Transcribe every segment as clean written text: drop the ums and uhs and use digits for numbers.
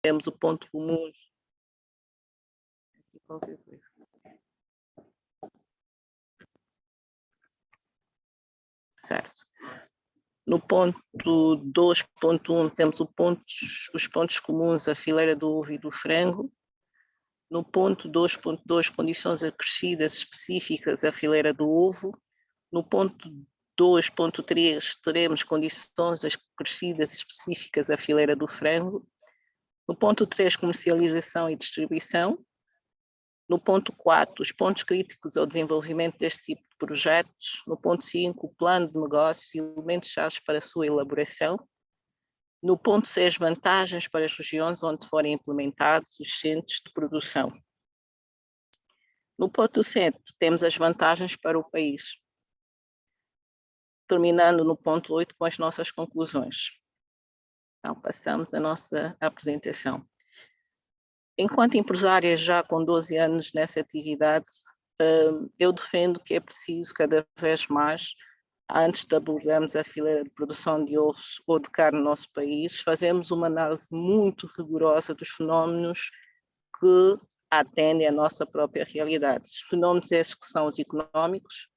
temos o ponto comum. Certo. No ponto 2.1 temos os pontos comuns, a fileira do ovo e do frango. No ponto 2.2, condições acrescidas específicas, a fileira do ovo. No ponto 2.3, teremos condições acrescidas específicas, a fileira do frango. No ponto 3, comercialização e distribuição. No ponto 4, os pontos críticos ao desenvolvimento deste tipo de projetos. No ponto 5, o plano de negócios e elementos-chave para a sua elaboração. No ponto 6, vantagens para as regiões onde forem implementados os centros de produção. No ponto 7, temos as vantagens para o país. Terminando no ponto 8 com as nossas conclusões. Então, passamos a nossa apresentação. Enquanto empresária já com 12 anos nessa atividade, eu defendo que é preciso cada vez mais, antes de abordarmos a fileira de produção de ovos ou de carne no nosso país, fazermos uma análise muito rigorosa dos fenómenos que atendem à nossa própria realidade. Fenómenos esses que são os económicos,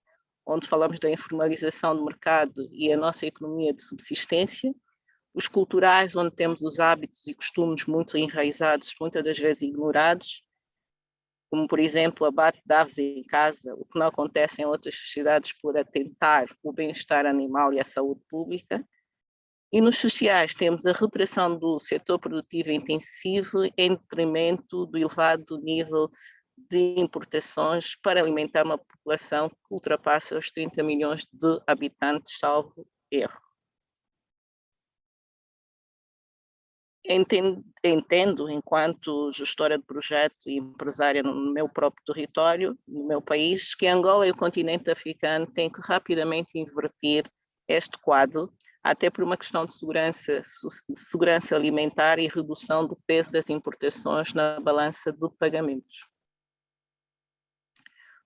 onde falamos da informalização do mercado e a nossa economia de subsistência, os culturais, onde temos os hábitos e costumes muito enraizados, muitas das vezes ignorados, como, por exemplo, o abate de aves em casa, o que não acontece em outras sociedades por atentar o bem-estar animal e a saúde pública. E nos sociais temos a retração do setor produtivo intensivo em detrimento do elevado nível de importações para alimentar uma população que ultrapassa os 30 milhões de habitantes, salvo erro. Entendo, enquanto gestora de projeto e empresária no meu próprio território, no meu país, que Angola e o continente africano têm que rapidamente inverter este quadro, até por uma questão de segurança alimentar e redução do peso das importações na balança de pagamentos.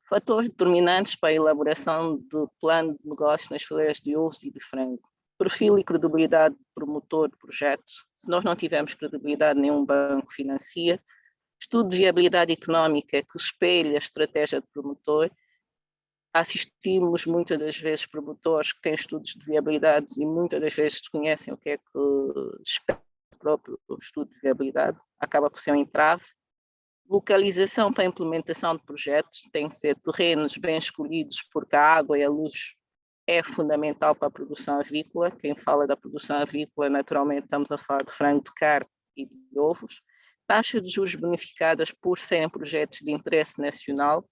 Fatores determinantes para a elaboração do plano de negócio nas fileiras de ovos e de frango. Perfil e credibilidade do promotor de projeto. Se nós não tivermos credibilidade, nenhum banco financia. Estudo de viabilidade económica que espelha a estratégia do promotor. Assistimos muitas das vezes promotores que têm estudos de viabilidade e muitas das vezes desconhecem o que é que espera o próprio estudo de viabilidade. Acaba por ser um entrave. Localização para a implementação de projetos. Tem que ser terrenos bem escolhidos, porque a água e a luz é fundamental para a produção avícola. Quem fala da produção avícola, naturalmente estamos a falar de frango, de carne e de ovos. Taxas de juros bonificadas por serem projetos de interesse nacional.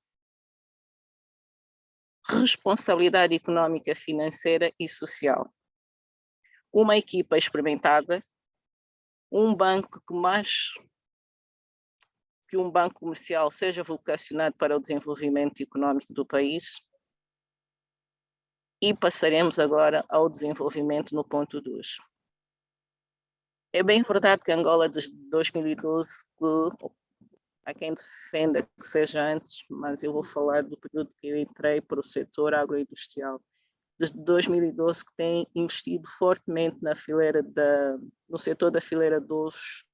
Responsabilidade económica, financeira e social. Uma equipa experimentada. Um banco que um banco comercial seja vocacionado para o desenvolvimento económico do país. E passaremos agora ao desenvolvimento no ponto 2. É bem verdade que Angola, desde 2012, há quem defenda que seja antes, mas eu vou falar do período que eu entrei para o setor agroindustrial. Desde 2012 que tem investido fortemente no setor da fileira de ovos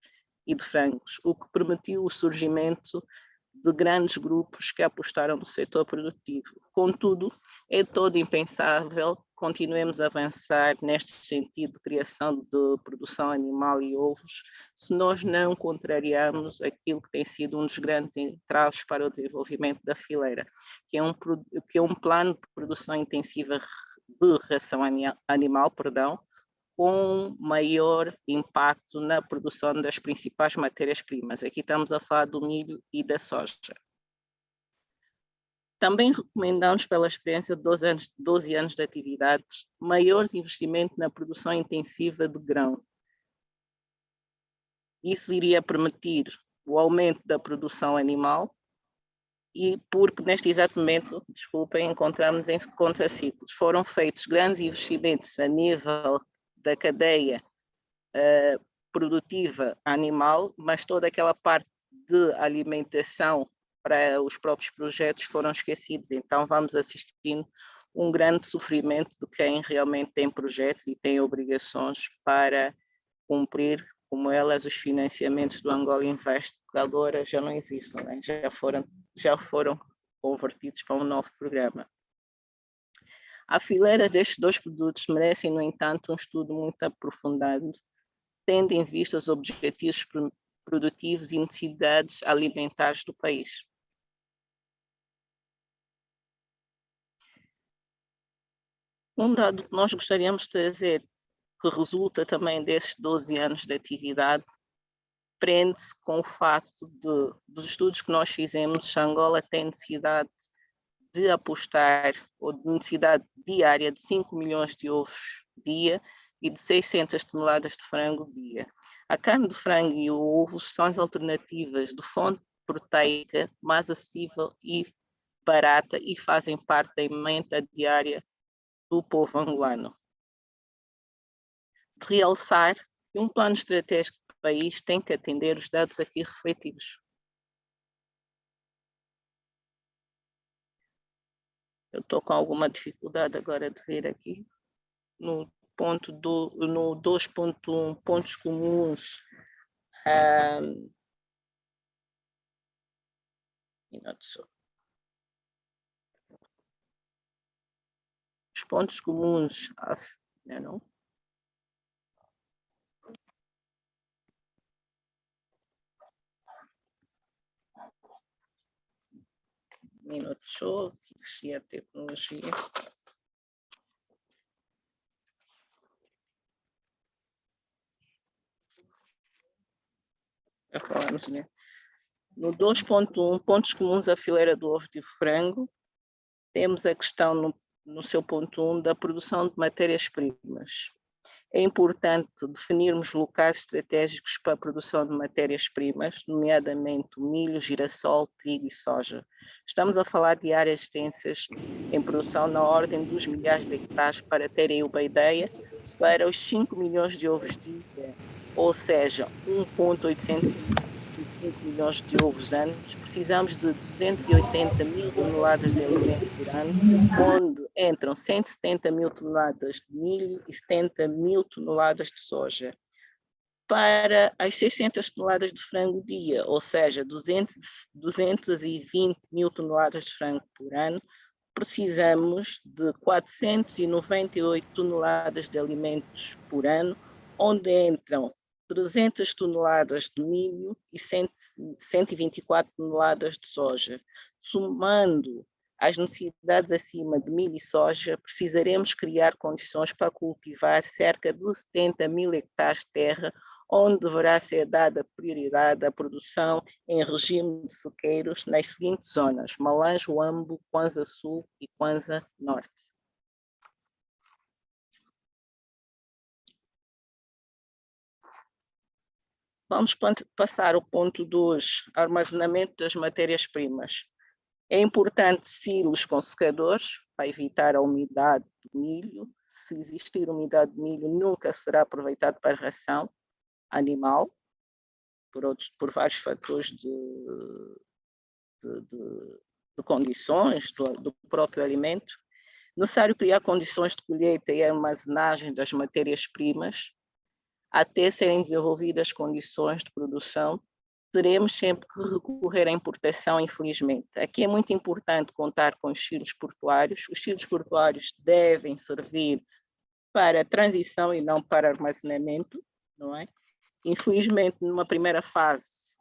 e de frangos, o que permitiu o surgimento de grandes grupos que apostaram no setor produtivo. Contudo, é todo impensável que continuemos a avançar neste sentido de criação de produção animal e ovos se nós não contrariarmos aquilo que tem sido um dos grandes entraves para o desenvolvimento da fileira, que é um plano de produção intensiva de ração animal, com maior impacto na produção das principais matérias-primas. Aqui estamos a falar do milho e da soja. Também recomendamos, pela experiência de 12 anos de atividades, maiores investimentos na produção intensiva de grão. Isso iria permitir o aumento da produção animal e porque neste exato momento, encontramos em contraciclos. Foram feitos grandes investimentos a nível da cadeia produtiva animal, mas toda aquela parte de alimentação para os próprios projetos foram esquecidos. Então vamos assistindo um grande sofrimento de quem realmente tem projetos e tem obrigações para cumprir como elas, os financiamentos do Angola Invest, que agora já não existem, né? já foram convertidos para um novo programa. A fileira destes dois produtos merecem, no entanto, um estudo muito aprofundado, tendo em vista os objetivos produtivos e necessidades alimentares do país. Um dado que nós gostaríamos de trazer, que resulta também desses 12 anos de atividade, prende-se com o facto dos estudos que nós fizemos, Angola tem necessidade de apostar, ou de necessidade diária de 5 milhões de ovos dia e de 600 toneladas de frango dia. A carne de frango e o ovo são as alternativas de fonte proteica mais acessível e barata e fazem parte da emenda diária do povo angolano. De realçar que um plano estratégico do país tem que atender os dados aqui refletidos. Eu estou com alguma dificuldade agora de ver aqui. No 2.1, pontos comuns. Os pontos comuns, não? Minuto, show, existia a tecnologia. Já falamos, né? No 2.1, pontos comuns à fileira do ovo de frango, temos a questão no seu ponto 1 da produção de matérias-primas. É importante definirmos locais estratégicos para a produção de matérias-primas, nomeadamente o milho, girassol, trigo e soja. Estamos a falar de áreas extensas em produção na ordem dos milhares de hectares, para terem uma ideia, para os 5 milhões de ovos dia, ou seja, 1,805 milhões de ovos anos, precisamos de 280 mil toneladas de alimento por ano, onde entram 170 mil toneladas de milho e 70 mil toneladas de soja. Para as 600 toneladas de frango dia, ou seja, 220 mil toneladas de frango por ano, precisamos de 498 toneladas de alimentos por ano, onde entram 300 toneladas de milho e 124 toneladas de soja. Somando as necessidades acima de milho e soja, precisaremos criar condições para cultivar cerca de 70 mil hectares de terra, onde deverá ser dada prioridade à produção em regime de sequeiros nas seguintes zonas: Malange, Huambo, Kwanza Sul e Kwanza Norte. Vamos passar ao ponto 2, armazenamento das matérias-primas. É importante silos com secadores, para evitar a umidade do milho. Se existir umidade de milho, nunca será aproveitado para ração animal, por vários fatores de condições do próprio alimento. Necessário criar condições de colheita e armazenagem das matérias-primas, até serem desenvolvidas condições de produção. Teremos sempre que recorrer à importação, infelizmente. Aqui é muito importante contar com os silos portuários. Os silos portuários devem servir para transição e não para armazenamento, não é? Infelizmente, numa primeira fase,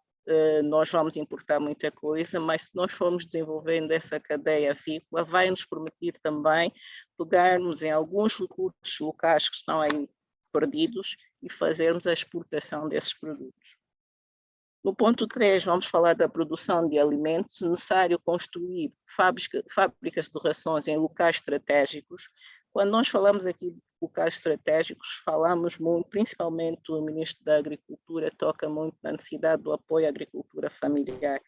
nós vamos importar muita coisa, mas se nós formos desenvolvendo essa cadeia avícola, vai nos permitir também pegarmos em alguns recursos locais que estão aí perdidos e fazermos a exportação desses produtos. No ponto 3, vamos falar da produção de alimentos. Necessário construir fábricas de rações em locais estratégicos. Quando nós falamos aqui de locais estratégicos, falamos muito, principalmente o Ministro da Agricultura toca muito na necessidade do apoio à agricultura familiar.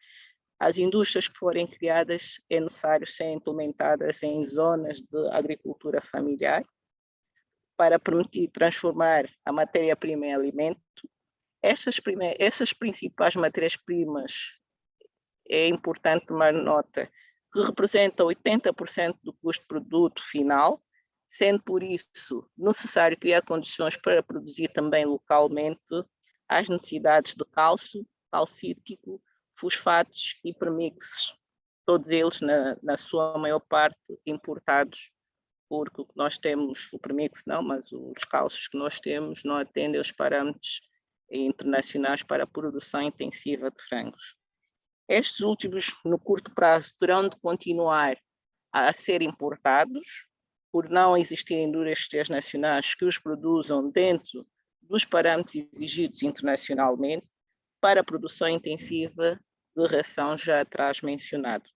As indústrias que forem criadas é necessário serem implementadas em zonas de agricultura familiar, para permitir transformar a matéria-prima em alimento. Essas principais matérias-primas, é importante tomar nota, que representam 80% do custo produto final, sendo por isso necessário criar condições para produzir também localmente, às necessidades de cálcio, calcítico, fosfatos e premixes, todos eles, na sua maior parte, importados, porque o que nós temos, o premix não, mas os cálcios que nós temos não atendem aos parâmetros internacionais para a produção intensiva de frangos. Estes últimos, no curto prazo, terão de continuar a ser importados, por não existirem indústrias nacionais que os produzam dentro dos parâmetros exigidos internacionalmente para a produção intensiva de ração já atrás mencionado.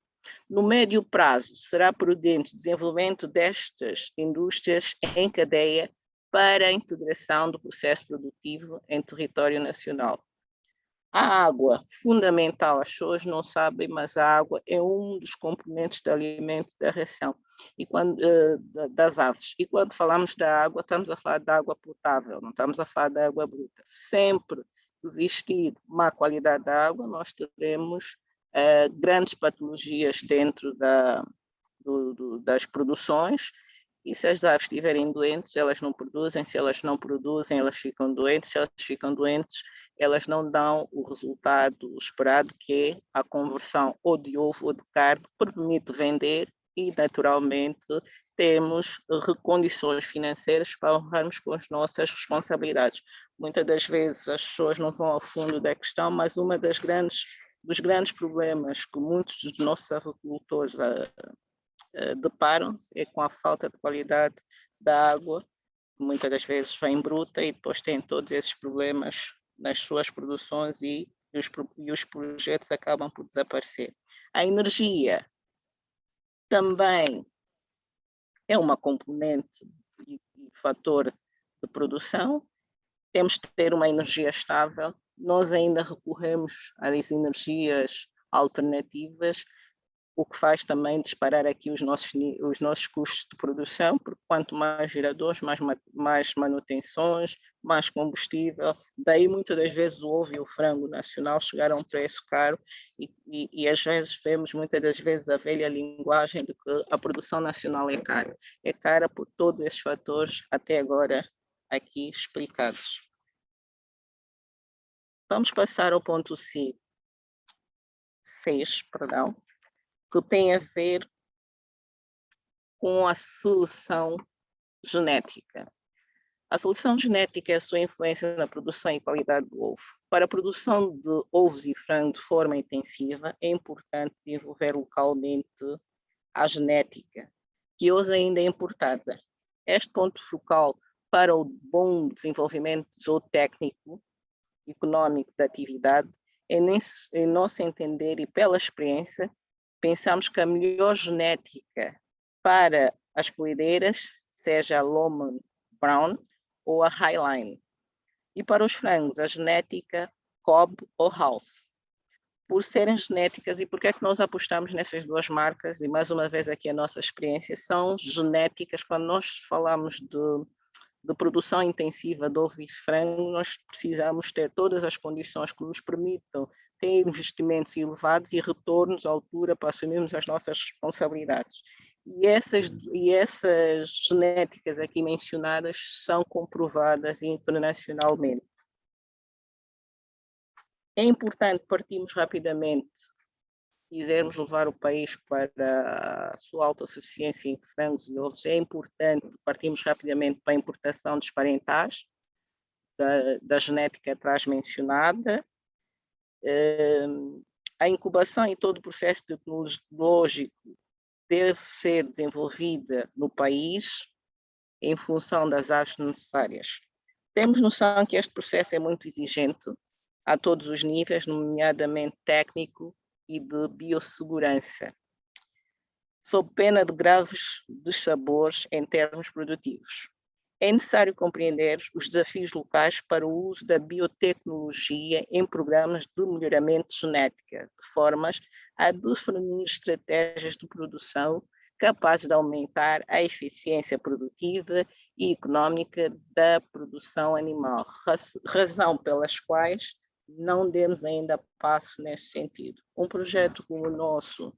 No médio prazo, será prudente o desenvolvimento destas indústrias em cadeia para a integração do processo produtivo em território nacional. A água, fundamental, as pessoas não sabem, mas a água é um dos componentes de alimento da ração e das aves. E quando falamos da água, estamos a falar da água potável, não estamos a falar da água bruta. Sempre que existir má qualidade da água, nós teremos grandes patologias dentro das produções. E se as aves estiverem doentes, elas não produzem. Se elas não produzem, elas ficam doentes. Se elas ficam doentes, elas não dão o resultado esperado, que é a conversão ou de ovo ou de carne, que permite vender e, naturalmente, temos condições financeiras para honrarmos com as nossas responsabilidades. Muitas das vezes as pessoas não vão ao fundo da questão, mas uma dos grandes problemas que muitos dos nossos agricultores deparam-se é com a falta de qualidade da água, que muitas das vezes vem bruta e depois tem todos esses problemas nas suas produções e os projetos acabam por desaparecer. A energia também é uma componente e fator de produção. Temos que ter uma energia estável. Nós ainda recorremos às energias alternativas, o que faz também disparar aqui os nossos custos de produção, porque quanto mais geradores, mais manutenções, mais combustível. Daí, muitas das vezes, o ovo e o frango nacional chegaram a um preço caro e às vezes vemos, muitas das vezes, a velha linguagem de que a produção nacional é cara. É cara por todos esses fatores, até agora, aqui explicados. Vamos passar ao ponto 6, que tem a ver com a seleção genética. A seleção genética é a sua influência na produção e qualidade do ovo. Para a produção de ovos e frango de forma intensiva, é importante desenvolver localmente a genética, que hoje ainda é importada. Este ponto focal para o bom desenvolvimento zootécnico econômico da atividade, em nosso entender e pela experiência, pensamos que a melhor genética para as poedeiras seja a Lohmann Brown ou a Highline. E para os frangos, a genética Cobb ou House. Por serem genéticas, e porque é que nós apostamos nessas duas marcas, e mais uma vez aqui a nossa experiência, são genéticas. Quando nós falamos de produção intensiva de ovo e frango, nós precisamos ter todas as condições que nos permitam ter investimentos elevados e retornos à altura para assumirmos as nossas responsabilidades. E essas genéticas aqui mencionadas são comprovadas internacionalmente. É importante partirmos rapidamente, se quisermos levar o país para a sua autossuficiência em frangos e ovos, é importante partirmos rapidamente para a importação dos parentais, da genética atrás mencionada. A incubação e todo o processo tecnológico deve ser desenvolvida no país em função das áreas necessárias. Temos noção que este processo é muito exigente a todos os níveis, nomeadamente técnico e de biossegurança, sob pena de graves dissabores em termos produtivos. É necessário compreender os desafios locais para o uso da biotecnologia em programas de melhoramento genético, de formas a definir estratégias de produção capazes de aumentar a eficiência produtiva e econômica da produção animal, razão pelas quais não demos ainda passo nesse sentido. Um projeto como o nosso,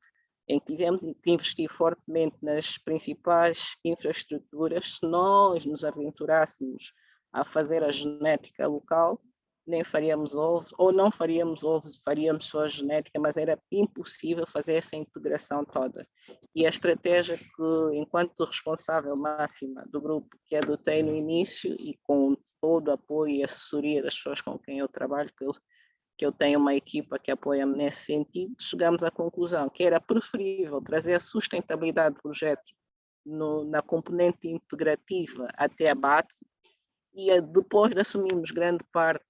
em que tivemos que investir fortemente nas principais infraestruturas, se nós nos aventurássemos a fazer a genética local, nem faríamos ovos, ou não faríamos ovos, faríamos só genética, mas era impossível fazer essa integração toda. E a estratégia que, enquanto responsável máxima do grupo, que adotei no início e com todo o apoio e assessoria das pessoas com quem eu trabalho, que eu tenho uma equipa que apoia-me nesse sentido, chegamos à conclusão que era preferível trazer a sustentabilidade do projeto na componente integrativa até a base, e depois de assumirmos grande parte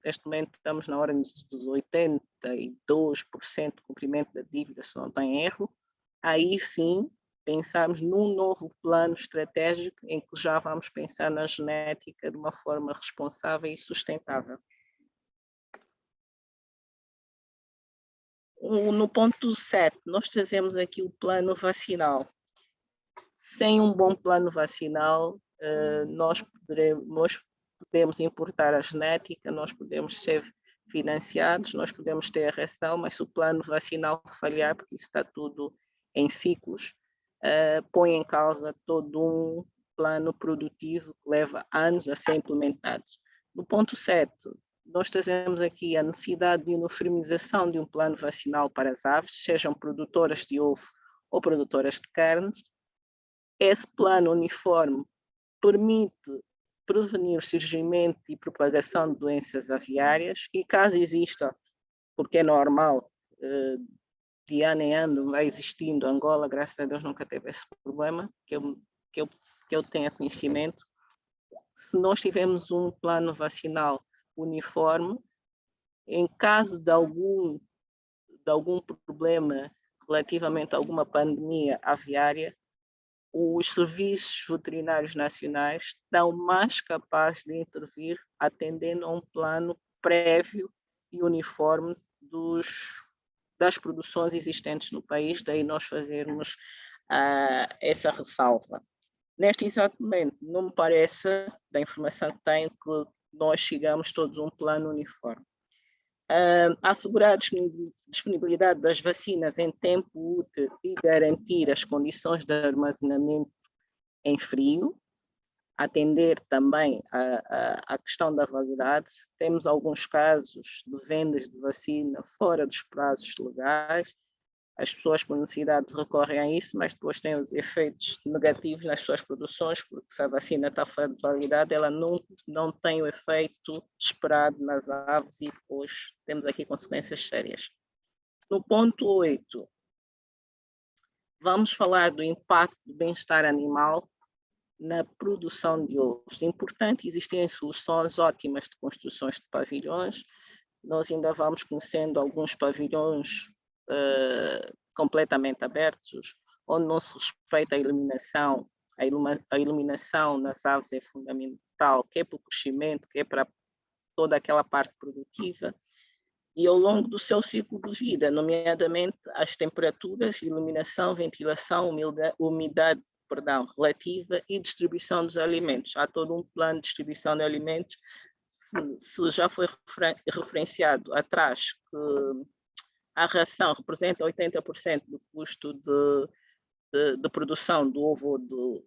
neste momento estamos na ordem dos 82% de cumprimento da dívida, se não tem erro, aí sim pensamos num novo plano estratégico em que já vamos pensar na genética de uma forma responsável e sustentável. No ponto 7, nós trazemos aqui o plano vacinal. Sem um bom plano vacinal, nós podemos importar a genética, nós podemos ser financiados, nós podemos ter a reação, mas se o plano vacinal falhar, porque isso está tudo em ciclos, põe em causa todo um plano produtivo que leva anos a ser implementado. No ponto 7, nós trazemos aqui a necessidade de uniformização de um plano vacinal para as aves, sejam produtoras de ovo ou produtoras de carnes. Esse plano uniforme permite prevenir o surgimento e propagação de doenças aviárias e, caso exista, porque é normal, de ano em ano vai existindo, Angola, graças a Deus, nunca teve esse problema, que eu tenha conhecimento. Se nós tivermos um plano vacinal uniforme, em caso de algum problema relativamente a alguma pandemia aviária, os serviços veterinários nacionais estão mais capazes de intervir atendendo a um plano prévio e uniforme das produções existentes no país, daí nós fazermos essa ressalva. Neste exato momento, não me parece, da informação que tenho, que nós chegamos todos a um plano uniforme. Assegurar a disponibilidade das vacinas em tempo útil e garantir as condições de armazenamento em frio, atender também a questão da validade. Temos alguns casos de vendas de vacina fora dos prazos legais, as pessoas por necessidade recorrem a isso, mas depois têm os efeitos negativos nas suas produções, porque se a vacina está fora de validade, ela não tem o efeito esperado nas aves e depois temos aqui consequências sérias. No ponto 8, vamos falar do impacto do bem-estar animal na produção de ovos. Importante, existem soluções ótimas de construções de pavilhões, nós ainda vamos conhecendo alguns pavilhões completamente abertos, onde não se respeita a iluminação. A iluminação nas aves é fundamental, quer para o crescimento, quer para toda aquela parte produtiva. E ao longo do seu ciclo de vida, nomeadamente as temperaturas, iluminação, ventilação, umidade relativa e distribuição dos alimentos. Há todo um plano de distribuição de alimentos. Se já foi referenciado atrás que a ração representa 80% do custo de produção do ovo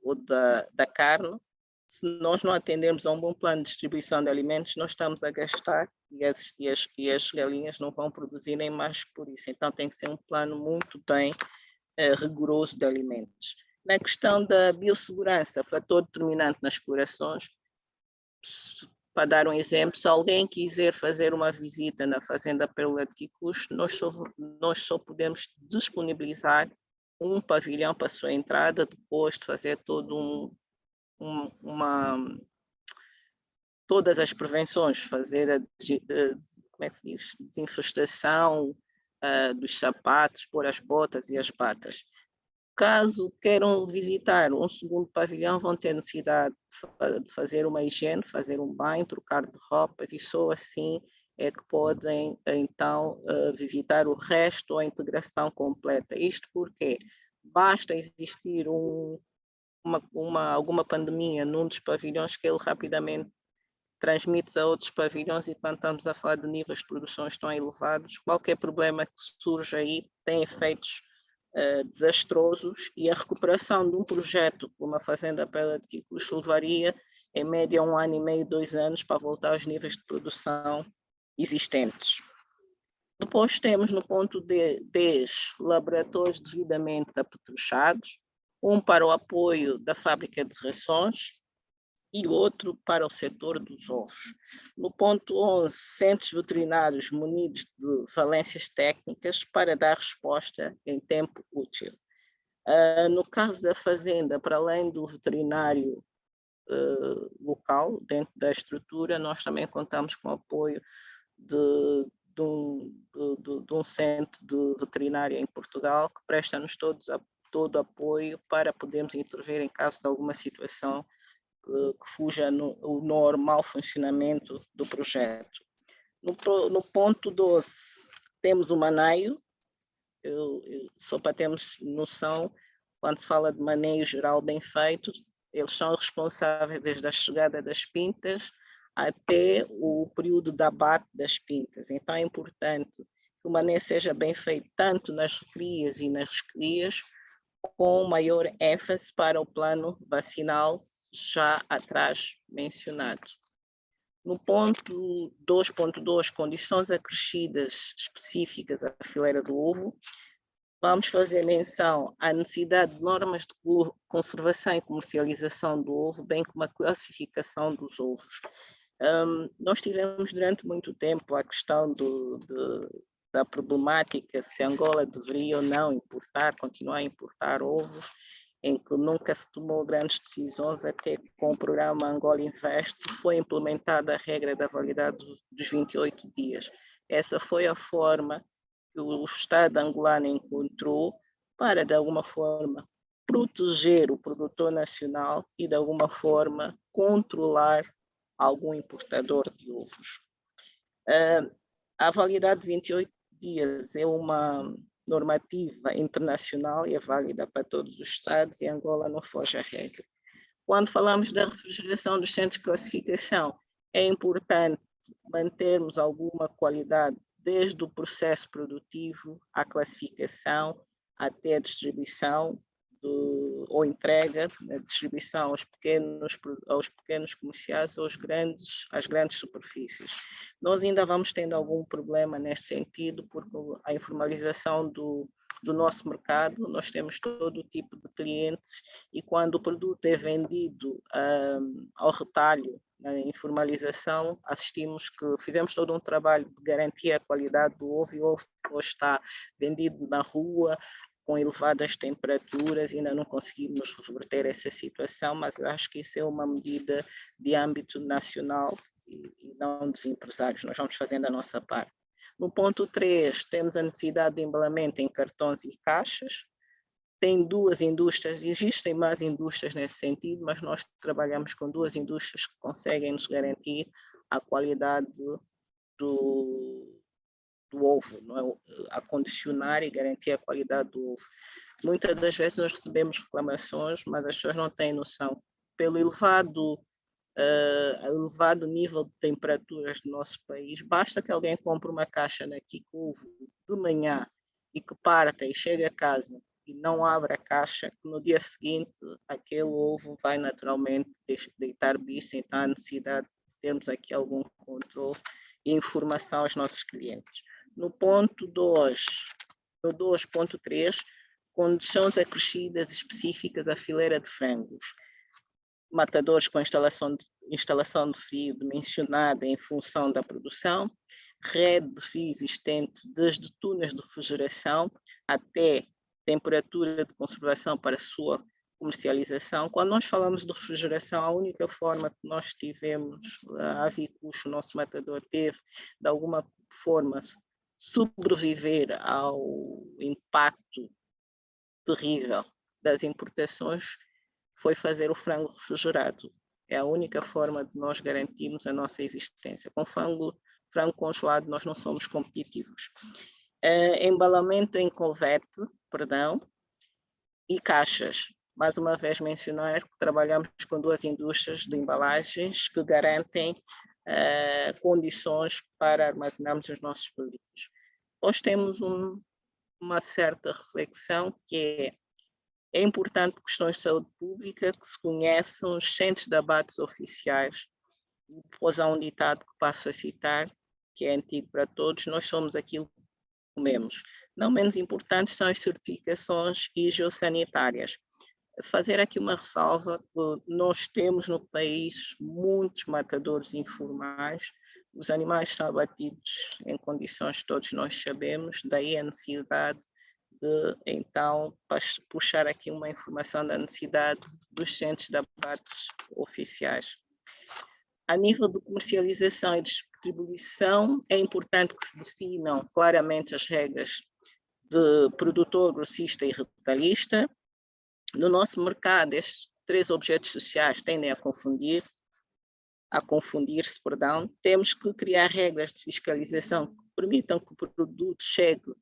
ou da carne, se nós não atendermos a um bom plano de distribuição de alimentos, nós estamos a gastar e as galinhas não vão produzir nem mais por isso. Então tem que ser um plano muito bem rigoroso de alimentos. Na questão da biossegurança, fator determinante nas explorações, para dar um exemplo, se alguém quiser fazer uma visita na Fazenda Pérola de Quicucho, nós só podemos disponibilizar um pavilhão para a sua entrada, depois de fazer todas as prevenções, fazer como é que se diz? Desinfestação dos sapatos, pôr as botas e as patas. Caso queiram visitar um segundo pavilhão, vão ter necessidade de fazer uma higiene, fazer um banho, trocar de roupas, e só assim é que podem, então, visitar o resto ou a integração completa. Isto porque basta existir alguma pandemia num dos pavilhões que ele rapidamente transmite-se a outros pavilhões, e quando estamos a falar de níveis de produção tão elevados, qualquer problema que surja aí tem efeitos desastrosos, e a recuperação de um projeto como a Fazenda Pérola de Quicucho levaria em média 1 ano e meio, 2 anos, para voltar aos níveis de produção existentes. Depois temos no ponto 10 laboratórios devidamente apetrechados, um para o apoio da fábrica de rações e outro para o setor dos ovos. No ponto 11, centros veterinários munidos de valências técnicas para dar resposta em tempo útil. No caso da fazenda, para além do veterinário local, dentro da estrutura, nós também contamos com o apoio de um centro de veterinária em Portugal, que presta-nos todo apoio para podermos intervir em caso de alguma situação que fuja o normal funcionamento do projeto. No ponto 12, temos o maneio, só para termos noção, quando se fala de maneio geral bem feito, eles são responsáveis desde a chegada das pintas até o período de abate das pintas. Então é importante que o maneio seja bem feito tanto nas recrias e nas crias, com maior ênfase para o plano vacinal já atrás mencionado. No ponto 2.2, condições acrescidas específicas à fileira do ovo, vamos fazer menção à necessidade de normas de conservação e comercialização do ovo, bem como a classificação dos ovos. Nós tivemos durante muito tempo a questão da problemática se Angola deveria ou não continuar a importar ovos, em que nunca se tomou grandes decisões, até que com o programa Angola Invest foi implementada a regra da validade dos 28 dias. Essa foi a forma que o Estado angolano encontrou para, de alguma forma, proteger o produtor nacional e, de alguma forma, controlar algum importador de ovos. A validade de 28 dias é uma normativa internacional e é válida para todos os estados, e Angola não foge à regra. Quando falamos da refrigeração dos centros de classificação, é importante mantermos alguma qualidade desde o processo produtivo à classificação até a distribuição ou entrega, a distribuição aos pequenos comerciais ou às grandes superfícies. Nós ainda vamos tendo algum problema neste sentido, porque a informalização do nosso mercado, nós temos todo tipo de clientes, e quando o produto é vendido ao retalho, na informalização, fizemos todo um trabalho de garantir a qualidade do ovo, e o ovo hoje está vendido na rua, com elevadas temperaturas, ainda não conseguimos reverter essa situação, mas eu acho que isso é uma medida de âmbito nacional e não dos empresários. Nós vamos fazendo a nossa parte. No ponto 3, temos a necessidade de embalamento em cartões e caixas. Tem 2 indústrias, existem mais indústrias nesse sentido, mas nós trabalhamos com 2 indústrias que conseguem nos garantir a qualidade do ovo, não é? A condicionar e garantir a qualidade do ovo. Muitas das vezes nós recebemos reclamações, mas as pessoas não têm noção. Pelo elevado nível de temperaturas do nosso país, basta que alguém compre uma caixa na Kiko Ovo de manhã e que parta e chegue a casa e não abra a caixa, que no dia seguinte aquele ovo vai naturalmente deitar bicho. Então há necessidade de termos aqui algum controle e informação aos nossos clientes. No ponto 2, no 2.3, condições acrescidas específicas à fileira de frangos. Matadores com instalação de frio dimensionada em função da produção, rede de fio existente desde túneis de refrigeração até temperatura de conservação para sua comercialização. Quando nós falamos de refrigeração, a única forma que nós tivemos, a Avicus, o nosso matador, teve de alguma forma sobreviver ao impacto terrível das importações, foi fazer o frango refrigerado. É a única forma de nós garantirmos a nossa existência. Com frango congelado nós não somos competitivos. Embalamento em colvete, e caixas. Mais uma vez mencionar que trabalhamos com 2 indústrias de embalagens que garantem condições para armazenarmos os nossos produtos. Nós temos uma certa reflexão, que é É importante questões de saúde pública que se conheçam os centros de debates oficiais. E depois há um ditado que passo a citar, que é antigo para todos: nós somos aquilo que comemos. Não menos importantes são as certificações higiosanitárias. Fazer aqui uma ressalva que nós temos no país muitos matadores informais. Os animais são abatidos em condições que todos nós sabemos, daí a necessidade de, então, puxar aqui uma informação da necessidade dos centros de abates oficiais. A nível de comercialização e distribuição, é importante que se definam claramente as regras de produtor, grossista e retalhista. No nosso mercado, estes três objetos sociais tendem a confundir-se, perdão. Temos que criar regras de fiscalização que permitam que o produto chegue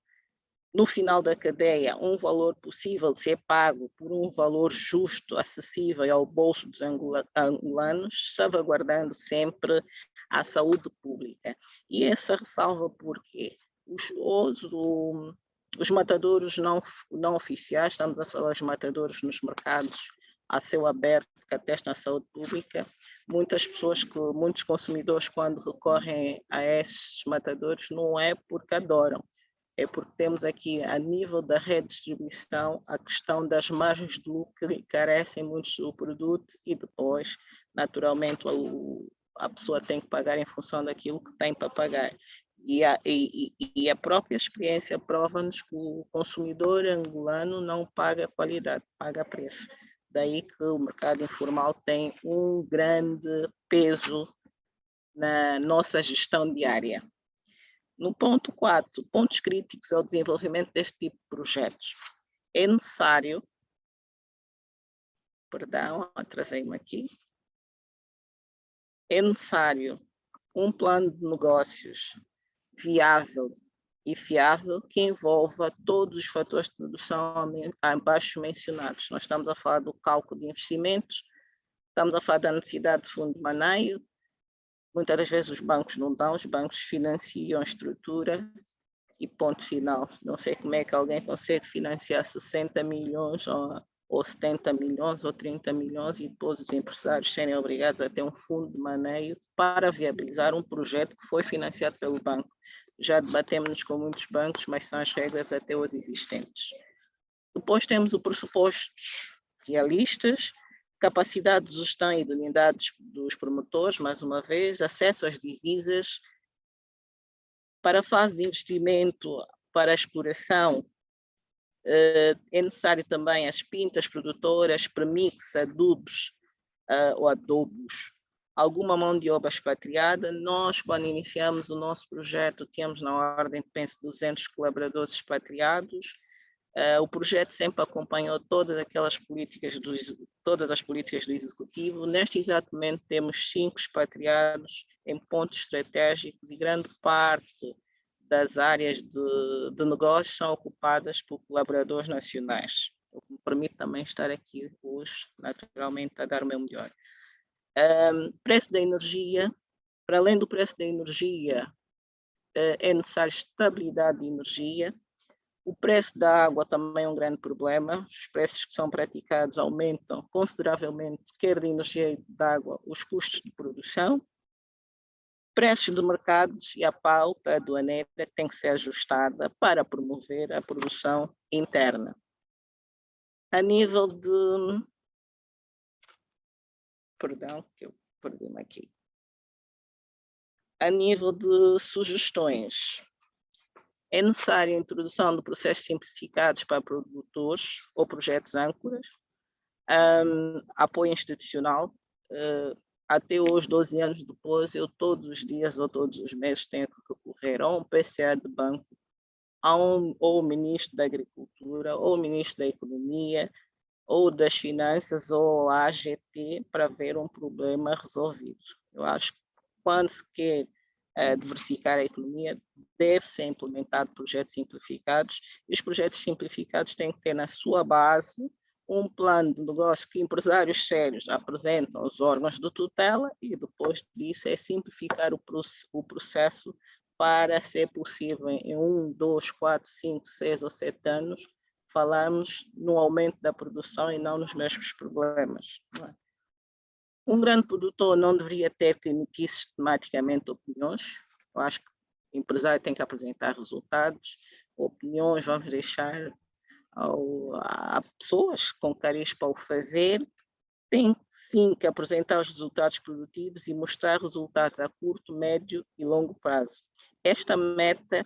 no final da cadeia um valor possível de ser pago por um valor justo, acessível ao bolso dos angolanos, salvaguardando sempre a saúde pública. E essa ressalva porque os matadouros não oficiais, estamos a falar dos matadouros nos mercados a céu aberto, que atestam a saúde pública, muitos consumidores, quando recorrem a esses matadouros, não é porque adoram, é porque temos aqui, a nível da redistribuição, a questão das margens de lucro que encarecem muito do produto e depois, naturalmente, a pessoa tem que pagar em função daquilo que tem para pagar. E a própria experiência prova-nos que o consumidor angolano não paga qualidade, paga preço. Daí que o mercado informal tem um grande peso na nossa gestão diária. No ponto 4, pontos críticos ao desenvolvimento deste tipo de projetos. É necessário, atrasei-me aqui, é necessário um plano de negócios viável e fiável que envolva todos os fatores de produção abaixo mencionados. Nós estamos a falar do cálculo de investimentos, estamos a falar da necessidade de fundo de maneio. Muitas das vezes os bancos não dão, os bancos financiam a estrutura e ponto final. Não sei como é que alguém consegue financiar 60 milhões ou 70 milhões ou 30 milhões e depois os empresários serem obrigados a ter um fundo de maneio para viabilizar um projeto que foi financiado pelo banco. Já debatemos com muitos bancos, mas são as regras até hoje existentes. Depois temos os pressupostos realistas, capacidade de gestão e de unidades dos promotores, mais uma vez, acesso às divisas. Para a fase de investimento, para a exploração, é necessário também as pintas produtoras, premix, adubos ou adobos, alguma mão de obra expatriada. Nós, quando iniciamos o nosso projeto, tínhamos na ordem, penso, 200 colaboradores expatriados. O projeto sempre acompanhou todas as políticas do Executivo. Neste exato momento temos 5 expatriados em pontos estratégicos e grande parte das áreas de negócios são ocupadas por colaboradores nacionais, o que me permite também estar aqui hoje, naturalmente, a dar o meu melhor. Preço da energia. Para além do preço da energia, é necessário estabilidade de energia. O preço da água também é um grande problema. Os preços que são praticados aumentam consideravelmente, quer de energia e de água, os custos de produção. Preços de mercados e a pauta aduaneira tem que ser ajustada para promover a produção interna. A nível de... Perdão, que eu perdi-me aqui. A nível de sugestões, é necessária a introdução de processos simplificados para produtores ou projetos âncoras, apoio institucional. Até hoje, 12 anos depois, eu todos os dias ou todos os meses tenho que recorrer a um PCA de banco, ou o Ministro da Agricultura, ou o Ministro da Economia, ou das Finanças, ou a AGT, para ver um problema resolvido. Eu acho que quando se quer diversificar a economia, deve ser implementado projetos simplificados, e os projetos simplificados têm que ter na sua base um plano de negócio que empresários sérios apresentam aos órgãos de tutela, e depois disso é simplificar o processo para ser possível em 1, 2, 4, 5, 6 ou 7 anos falarmos no aumento da produção e não nos mesmos problemas. Não é? Um grande produtor não deveria ter que emitir sistematicamente opiniões. Eu acho que o empresário tem que apresentar resultados, opiniões, vamos deixar a pessoas com cariz para o fazer. Tem sim que apresentar os resultados produtivos e mostrar resultados a curto, médio e longo prazo. Esta meta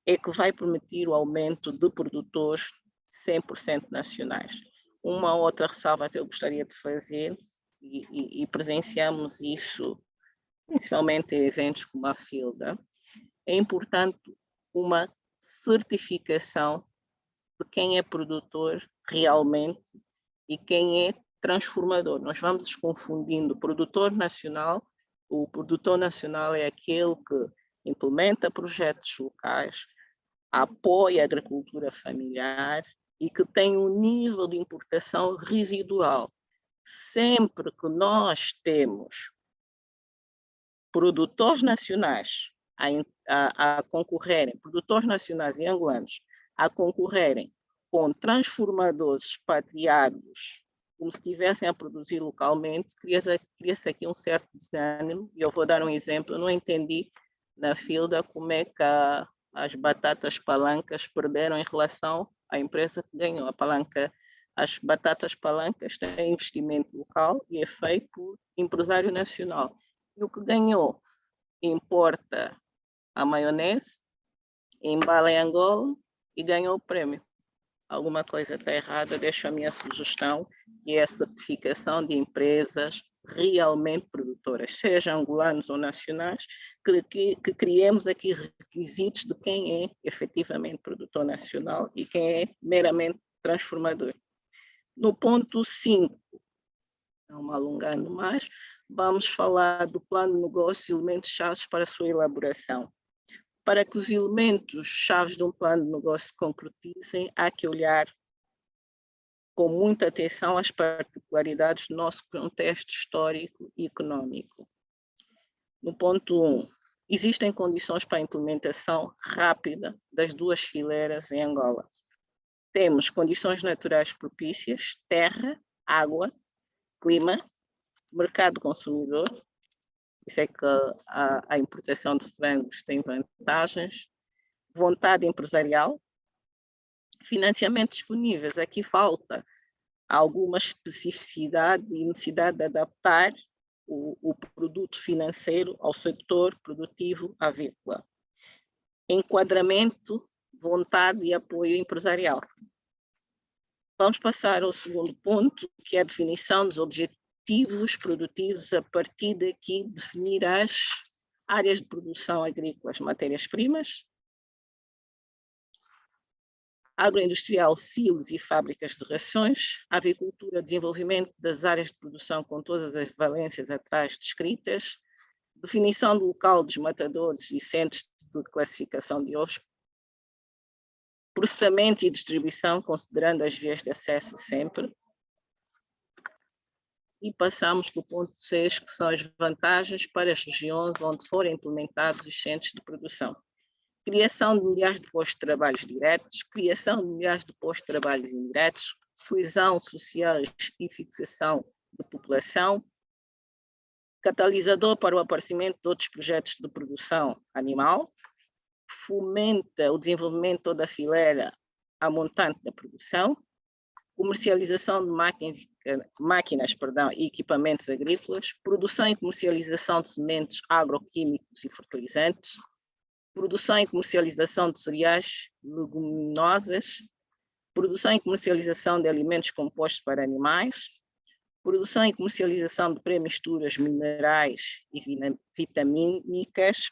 é que vai permitir o aumento de produtores 100% nacionais. Uma outra ressalva que eu gostaria de fazer, e presenciamos isso principalmente em eventos como a FILDA, é importante uma certificação de quem é produtor realmente e quem é transformador. Nós vamos confundindo produtor nacional. O produtor nacional é aquele que implementa projetos locais, apoia a agricultura familiar e que tem um nível de importação residual. Sempre que nós temos produtores nacionais a concorrerem, produtores nacionais e angolanos a concorrerem com transformadores expatriados, como se estivessem a produzir localmente, cria-se aqui um certo desânimo. E eu vou dar um exemplo. Eu não entendi na FILDA como é que as batatas palancas perderam em relação à empresa que ganhou a palanca. As batatas palancas têm investimento local e é feito por empresário nacional. E o que ganhou importa a maionese, embala em Angola e ganhou o prêmio. Alguma coisa está errada, deixo a minha sugestão, que é a certificação de empresas realmente produtoras, sejam angolanos ou nacionais, que criemos aqui requisitos de quem é efetivamente produtor nacional e quem é meramente transformador. No ponto 5, não me alongando mais, vamos falar do plano de negócio e elementos-chave para a sua elaboração. Para que os elementos-chave de um plano de negócio se concretizem, há que olhar com muita atenção às particularidades do nosso contexto histórico e econômico. No ponto 1, existem condições para a implementação rápida das duas fileiras em Angola. Temos condições naturais propícias, terra, água, clima, mercado consumidor. Isso é que a importação de frangos tem vantagens, vontade empresarial, financiamentos disponíveis. Aqui falta alguma especificidade e necessidade de adaptar o produto financeiro ao setor produtivo avícola. Enquadramento, vontade e apoio empresarial. Vamos passar ao segundo ponto, que é a definição dos objetivos produtivos. A partir daqui, definir as áreas de produção agrícola, as matérias-primas, agroindustrial, silos e fábricas de rações, avicultura, desenvolvimento das áreas de produção com todas as valências atrás descritas, definição do local dos matadores e centros de classificação de ovos, processamento e distribuição, considerando as vias de acesso sempre. E passamos para o ponto 6, que são as vantagens para as regiões onde forem implementados os centros de produção. Criação de milhares de postos de trabalho diretos, criação de milhares de postos de trabalho indiretos, coesão social e fixação de população, catalisador para o aparecimento de outros projetos de produção animal, fomenta o desenvolvimento de toda a fileira a montante da produção, comercialização de máquinas e equipamentos agrícolas, produção e comercialização de sementes agroquímicos e fertilizantes, produção e comercialização de cereais, leguminosas, produção e comercialização de alimentos compostos para animais, produção e comercialização de pré-misturas minerais e vitamínicas,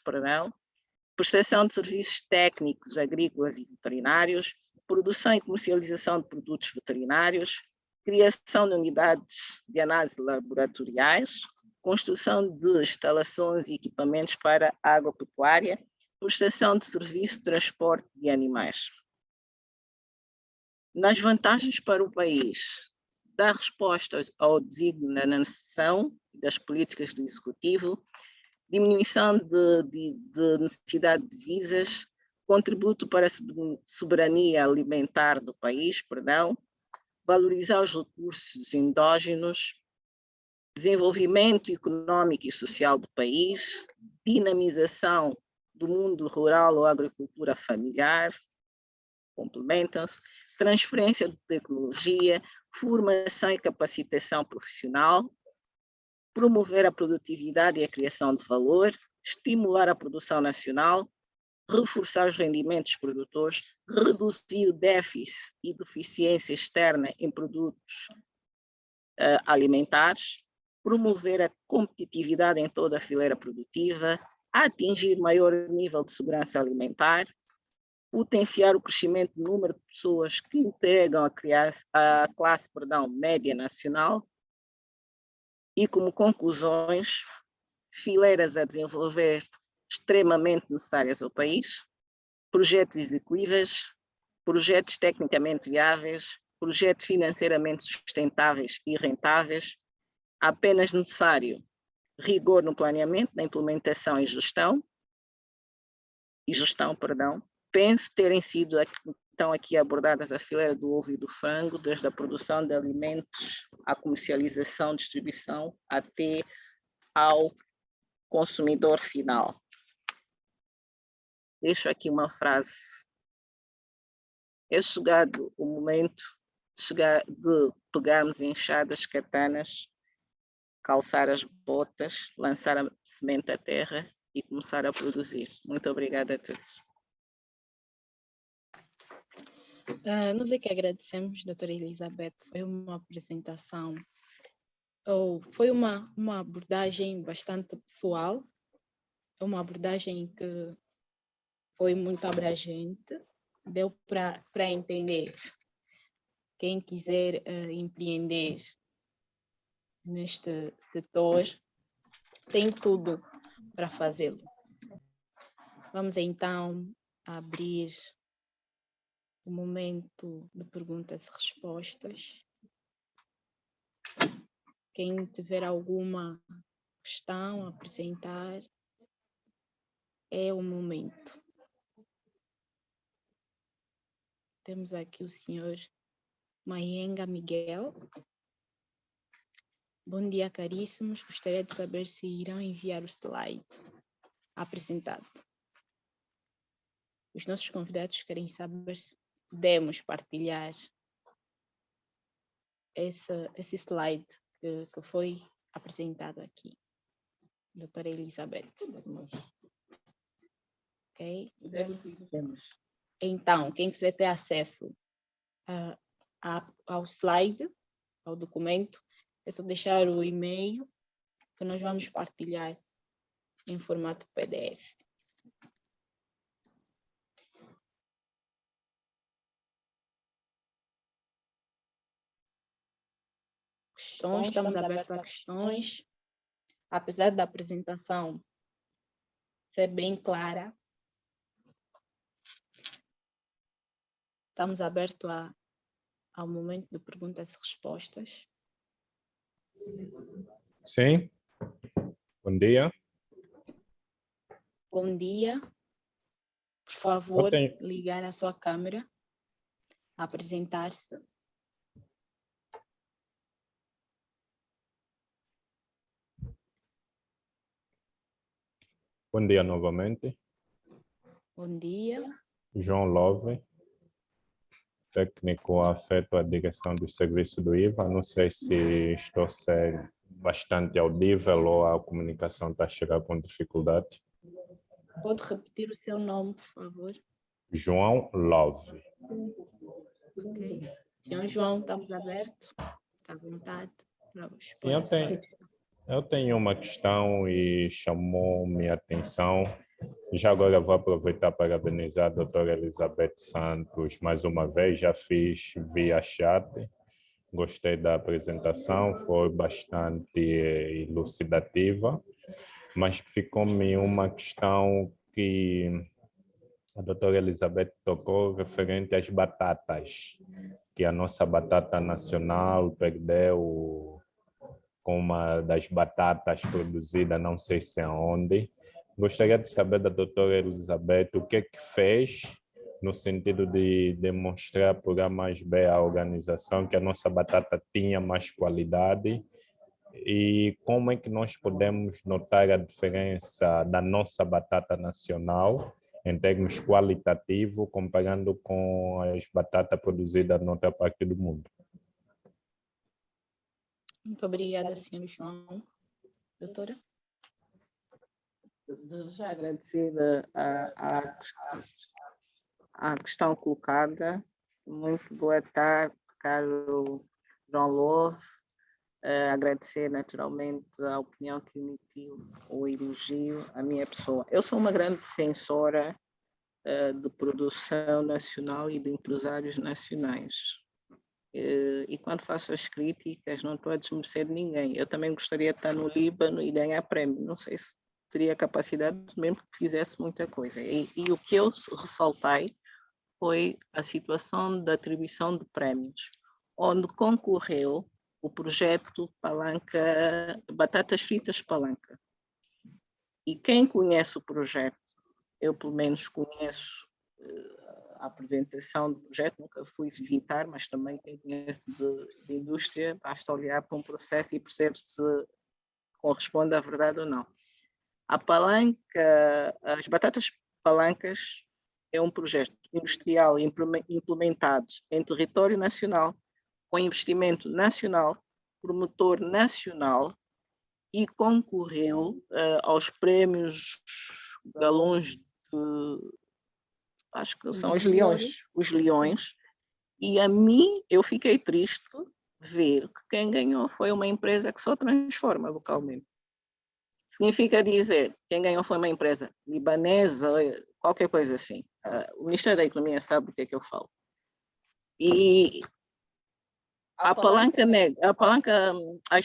prestação de serviços técnicos agrícolas e veterinários, produção e comercialização de produtos veterinários, criação de unidades de análise laboratoriais, construção de instalações e equipamentos para a agropecuária, prestação de serviço de transporte de animais. Nas vantagens para o país, dar resposta ao desígnio na nação das políticas do Executivo, diminuição de necessidade de divisas, contributo para a soberania alimentar do país, valorizar os recursos endógenos, desenvolvimento econômico e social do país, dinamização do mundo rural ou agricultura familiar, complementam-se, transferência de tecnologia, formação e capacitação profissional, promover a produtividade e a criação de valor, estimular a produção nacional, reforçar os rendimentos dos produtores, reduzir o déficit e deficiência externa em produtos alimentares, promover a competitividade em toda a fileira produtiva, atingir maior nível de segurança alimentar, potenciar o crescimento do número de pessoas que integram a classe média nacional e, como conclusões, fileiras a desenvolver extremamente necessárias ao país, projetos execuíveis, projetos tecnicamente viáveis, projetos financeiramente sustentáveis e rentáveis, apenas necessário rigor no planeamento, na implementação e gestão. Penso terem sido então aqui abordadas a fileira do ovo e do frango, desde a produção de alimentos, à comercialização, distribuição, até ao consumidor final. Deixo aqui uma frase. É chegado o momento de pegarmos enxadas, katanas, calçar as botas, lançar a semente à terra e começar a produzir. Muito obrigada a todos. Nós é que agradecemos, doutora Elizabeth. Foi uma apresentação, foi uma abordagem bastante pessoal, uma abordagem que foi muito abrangente, deu para entender. Quem quiser empreender neste setor tem tudo para fazê-lo. Vamos então abrir o momento de perguntas e respostas. Quem tiver alguma questão a apresentar, é o momento. Temos aqui o senhor Mayenga Miguel. Bom dia, caríssimos. Gostaria de saber se irão enviar o slide apresentado. Os nossos convidados querem saber se podemos partilhar esse slide que foi apresentado aqui. Doutora Elizabeth. Ok? Temos. Então, quem quiser ter acesso ao slide, ao documento, é só deixar o e-mail que nós vamos partilhar em formato PDF. Questões, estamos abertos a questões. Apesar da apresentação ser bem clara, estamos abertos ao momento de perguntas e respostas. Sim. Bom dia. Bom dia. Por favor, ligar a sua câmera, apresentar-se. Bom dia novamente. Bom dia. João Love, técnico afeto à direção do serviço do IVA. Não sei se estou a ser bastante audível ou a comunicação está a chegar com dificuldade. Pode repetir o seu nome, por favor? João Love. Ok. Senhor João, estamos abertos. Está à vontade para expor Eu a sua tenho. questão. Eu tenho uma questão e chamou minha atenção. Já agora vou aproveitar para parabenizar a doutora Elizabeth Santos mais uma vez. Já fiz via chat. Gostei da apresentação, foi bastante elucidativa, mas ficou-me uma questão que a doutora Elizabeth tocou referente às batatas, que a nossa batata nacional perdeu com uma das batatas produzidas, não sei se aonde, Gostaria de saber da doutora Elizabeth o que é que fez no sentido de demonstrar por A mais B à organização que a nossa batata tinha mais qualidade e como é que nós podemos notar a diferença da nossa batata nacional em termos qualitativos, comparando com as batatas produzidas noutra parte do mundo. Muito obrigada, senhor João. Doutora? Desejo agradecer a questão colocada. Muito boa tarde, caro João Love. Agradecer naturalmente a opinião que emitiu, o elogio à minha pessoa. Eu sou uma grande defensora de produção nacional e de empresários nacionais. E quando faço as críticas, não estou a desmerecer ninguém. Eu também gostaria de estar no Líbano e ganhar prémio. Não sei se teria capacidade, mesmo que fizesse muita coisa. E o que eu ressaltei foi a situação da atribuição de prémios, onde concorreu o projeto Palanca, Batatas Fritas Palanca. E quem conhece o projeto, eu pelo menos conheço a apresentação do projeto, nunca fui visitar, mas também quem conhece de indústria, basta olhar para um processo e percebe se corresponde à verdade ou não. A palanca, as batatas palancas é um projeto industrial implementado em território nacional, com investimento nacional, promotor nacional e concorreu aos prémios galões de, acho que são os leões, e a mim eu fiquei triste ver que quem ganhou foi uma empresa que só transforma localmente. Significa dizer, quem ganhou foi uma empresa libanesa, qualquer coisa assim. O Ministério da Economia sabe do que é que eu falo. E as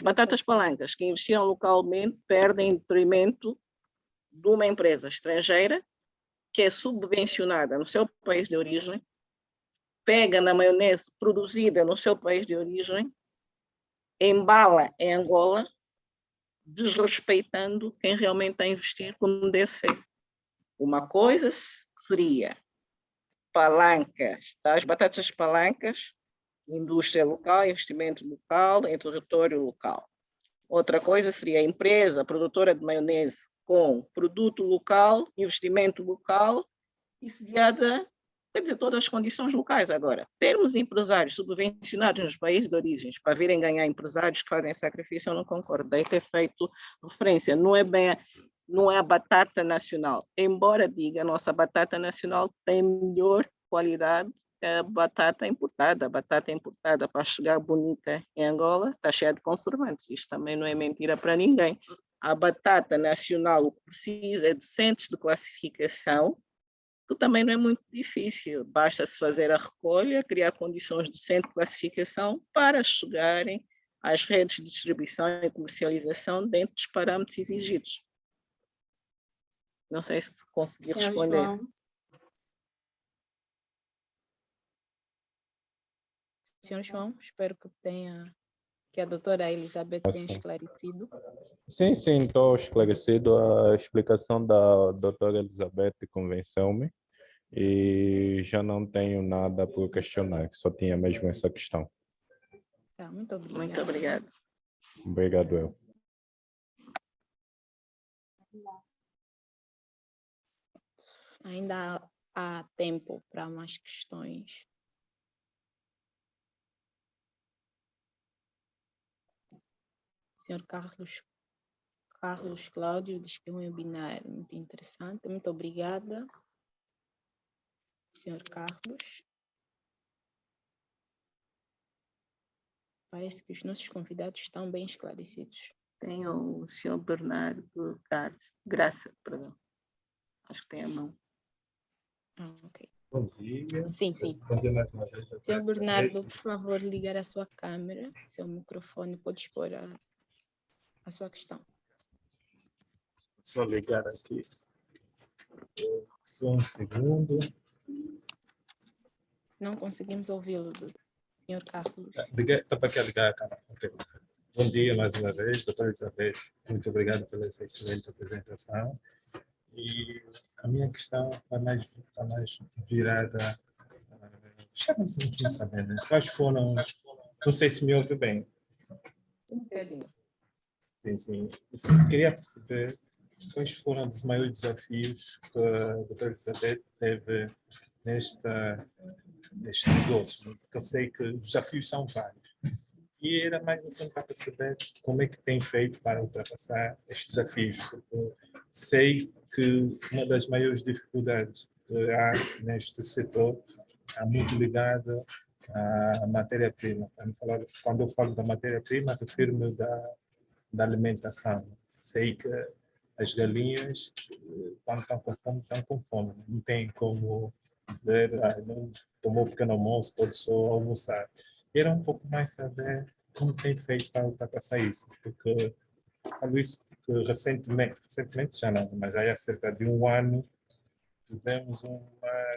batatas palancas que investiram localmente perdem em detrimento de uma empresa estrangeira que é subvencionada no seu país de origem, pega na maionese produzida no seu país de origem, embala em Angola, desrespeitando quem realmente está a investir como deve ser. Uma coisa seria palancas, as batatas palancas, indústria local, investimento local, em território local. Outra coisa seria a empresa produtora de maionese com produto local, investimento local e sediada, quer dizer, todas as condições locais. Agora, termos empresários subvencionados nos países de origem para virem ganhar empresários que fazem sacrifício, eu não concordo. Daí ter feito referência, não é a batata nacional. Embora diga, a nossa batata nacional tem melhor qualidade que a batata importada. A batata importada para chegar bonita em Angola está cheia de conservantes. Isto também não é mentira para ninguém. A batata nacional o que precisa é de centros de classificação, que também não é muito difícil. Basta-se fazer a recolha, criar condições de centro de classificação para chegarem às redes de distribuição e comercialização dentro dos parâmetros exigidos. Não sei se consegui responder. Senhor João, espero que a doutora Elizabeth tenha esclarecido. Sim, estou esclarecido. A explicação da doutora Elizabeth convenceu-me e já não tenho nada por questionar, só tinha mesmo essa questão. Tá, muito obrigada. Muito obrigada. Obrigado, eu. Ainda há tempo para mais questões. Senhor Carlos Cláudio diz que é um webinar muito interessante. Muito obrigada, senhor Carlos. Parece que os nossos convidados estão bem esclarecidos. Tem o senhor Bernardo Graça, perdão. Acho que tem a mão. Ok. Bom dia. Sim. Bom dia mais uma vez. Senhor Bernardo, por favor, ligar a sua câmera, seu microfone, pode expor a sua questão. Só ligar aqui. Só um segundo. Não conseguimos ouvi-lo, senhor Carlos. Está para aqui ligar a câmera. Okay. Bom dia mais uma vez, doutora Elizabeth. Muito obrigado pela essa excelente apresentação. E a minha questão está mais virada. Chama-se de saber, né? Quais foram. Não sei se me ouve bem. Um bocadinho. Sim, sim. Eu queria perceber quais foram os maiores desafios que a doutora Elizabeth teve neste negócio, né? Porque eu sei que os desafios são vários. E era mais assim para perceber como é que tem feito para ultrapassar estes desafios, porque sei que uma das maiores dificuldades que há neste setor está muito ligada à matéria-prima. Quando eu falo da matéria-prima, refiro-me da alimentação. Sei que as galinhas, quando estão com fome. Não tem como dizer, não tomou pequeno almoço, pode só almoçar. Era um pouco mais saber como tem feito para ultrapassar isso, porque falo isso porque recentemente já não, mas já há cerca de um ano, tivemos uma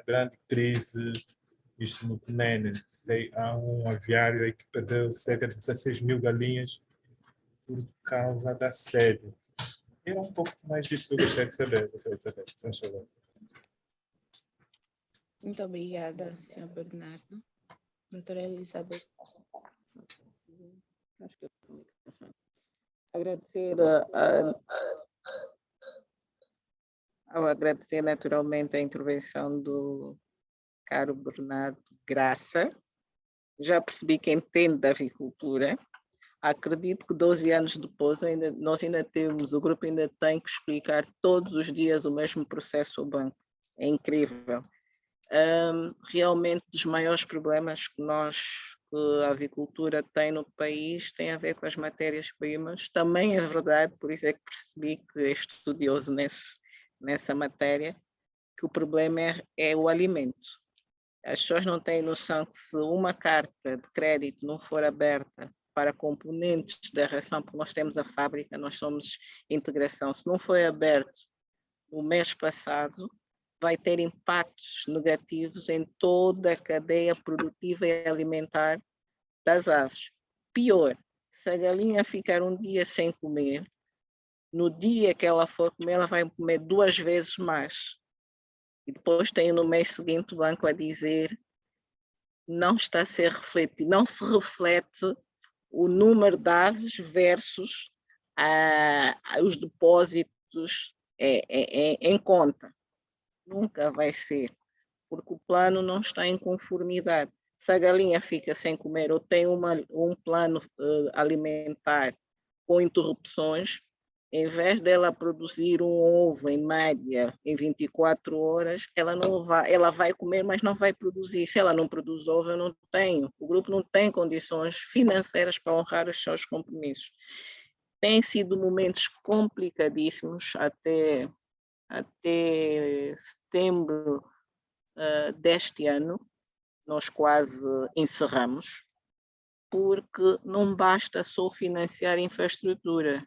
grande crise, isto no Cunene. Sei, há um aviário aí que perdeu cerca de 16 mil galinhas por causa da sede. Era um pouco mais disso que eu gostaria de saber, doutora Isabel, se achou bem. Muito obrigada, Sr. Bernardo. Doutora Elizabeth. Acho que agradecer ao agradecer naturalmente a intervenção do caro Bernardo Graça. Já percebi que entende da avicultura. Acredito que 12 anos depois nós ainda temos, o grupo ainda tem que explicar todos os dias o mesmo processo ao banco. É incrível. Realmente, dos maiores problemas que a avicultura tem no país tem a ver com as matérias-primas. Também é verdade, por isso é que percebi que é estudioso nessa matéria, que o problema é o alimento. As pessoas não têm noção que se uma carta de crédito não for aberta para componentes da ração, porque nós temos a fábrica, nós somos integração, se não foi aberto no mês passado, vai ter impactos negativos em toda a cadeia produtiva e alimentar das aves. Pior, se a galinha ficar um dia sem comer, no dia que ela for comer, ela vai comer 2 vezes mais. E depois tem no mês seguinte o banco a dizer não está a ser refletido, não se reflete o número de aves versus os depósitos em conta. Nunca vai ser, porque o plano não está em conformidade. Se a galinha fica sem comer ou tem um plano alimentar com interrupções, em vez dela produzir um ovo em média em 24 horas, ela vai comer, mas não vai produzir. Se ela não produz ovo, eu não tenho. O grupo não tem condições financeiras para honrar os seus compromissos. Tem sido momentos complicadíssimos até setembro deste ano, nós quase encerramos, porque não basta só financiar infraestrutura.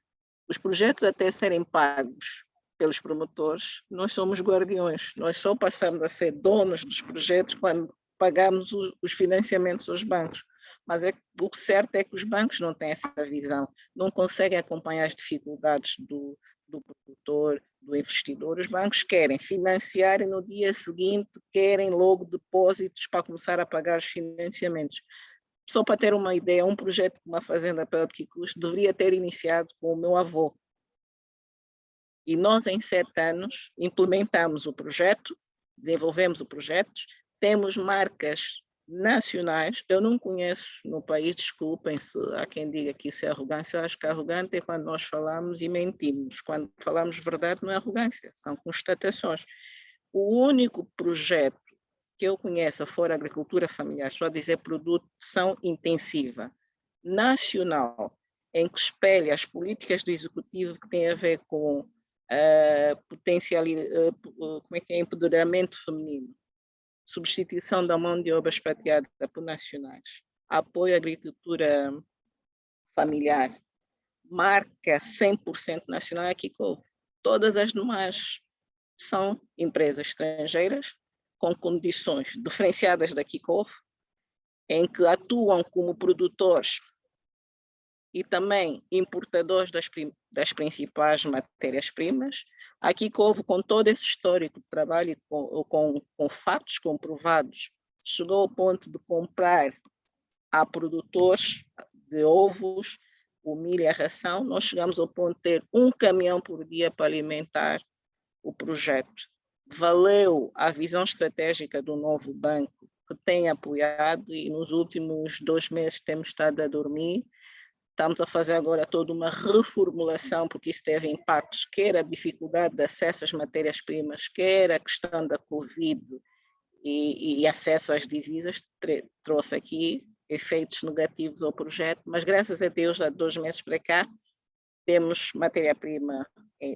Os projetos até serem pagos pelos promotores, nós somos guardiões, nós só passamos a ser donos dos projetos quando pagamos os financiamentos aos bancos. Mas o certo é que os bancos não têm essa visão, não conseguem acompanhar as dificuldades do produtor, do investidor. Os bancos querem financiar e no dia seguinte querem logo depósitos para começar a pagar os financiamentos. Só para ter uma ideia, um projeto de uma fazenda perto de Quicus deveria ter iniciado com o meu avô. E nós, em 7 anos, implementamos o projeto, desenvolvemos o projeto, temos marcas nacionais. Eu não conheço no país, desculpem se há quem diga que isso é arrogância, eu acho que arrogante é quando nós falamos e mentimos. Quando falamos verdade não é arrogância, são constatações. O único projeto que eu conheça fora agricultura familiar, só dizer produção intensiva, nacional, em que espelha as políticas do executivo que tem a ver com empoderamento feminino, substituição da mão de obra expatriada por nacionais, apoio à agricultura familiar, marca 100% nacional aqui com todas as demais são empresas estrangeiras com condições diferenciadas da Kickoff, em que atuam como produtores e também importadores das principais matérias-primas. Aqui Covo, com todo esse histórico de trabalho e com fatos comprovados, chegou ao ponto de comprar a produtores de ovos, o milho e a ração. Nós chegamos ao ponto de ter um caminhão por dia para alimentar o projeto. Valeu a visão estratégica do novo banco, que tem apoiado, e nos últimos 2 meses temos estado a dormir. Estamos a fazer agora toda uma reformulação, porque isso teve impactos, quer a dificuldade de acesso às matérias-primas, quer a questão da Covid e acesso às divisas, trouxe aqui efeitos negativos ao projeto, mas graças a Deus, há 2 meses para cá, temos matéria-prima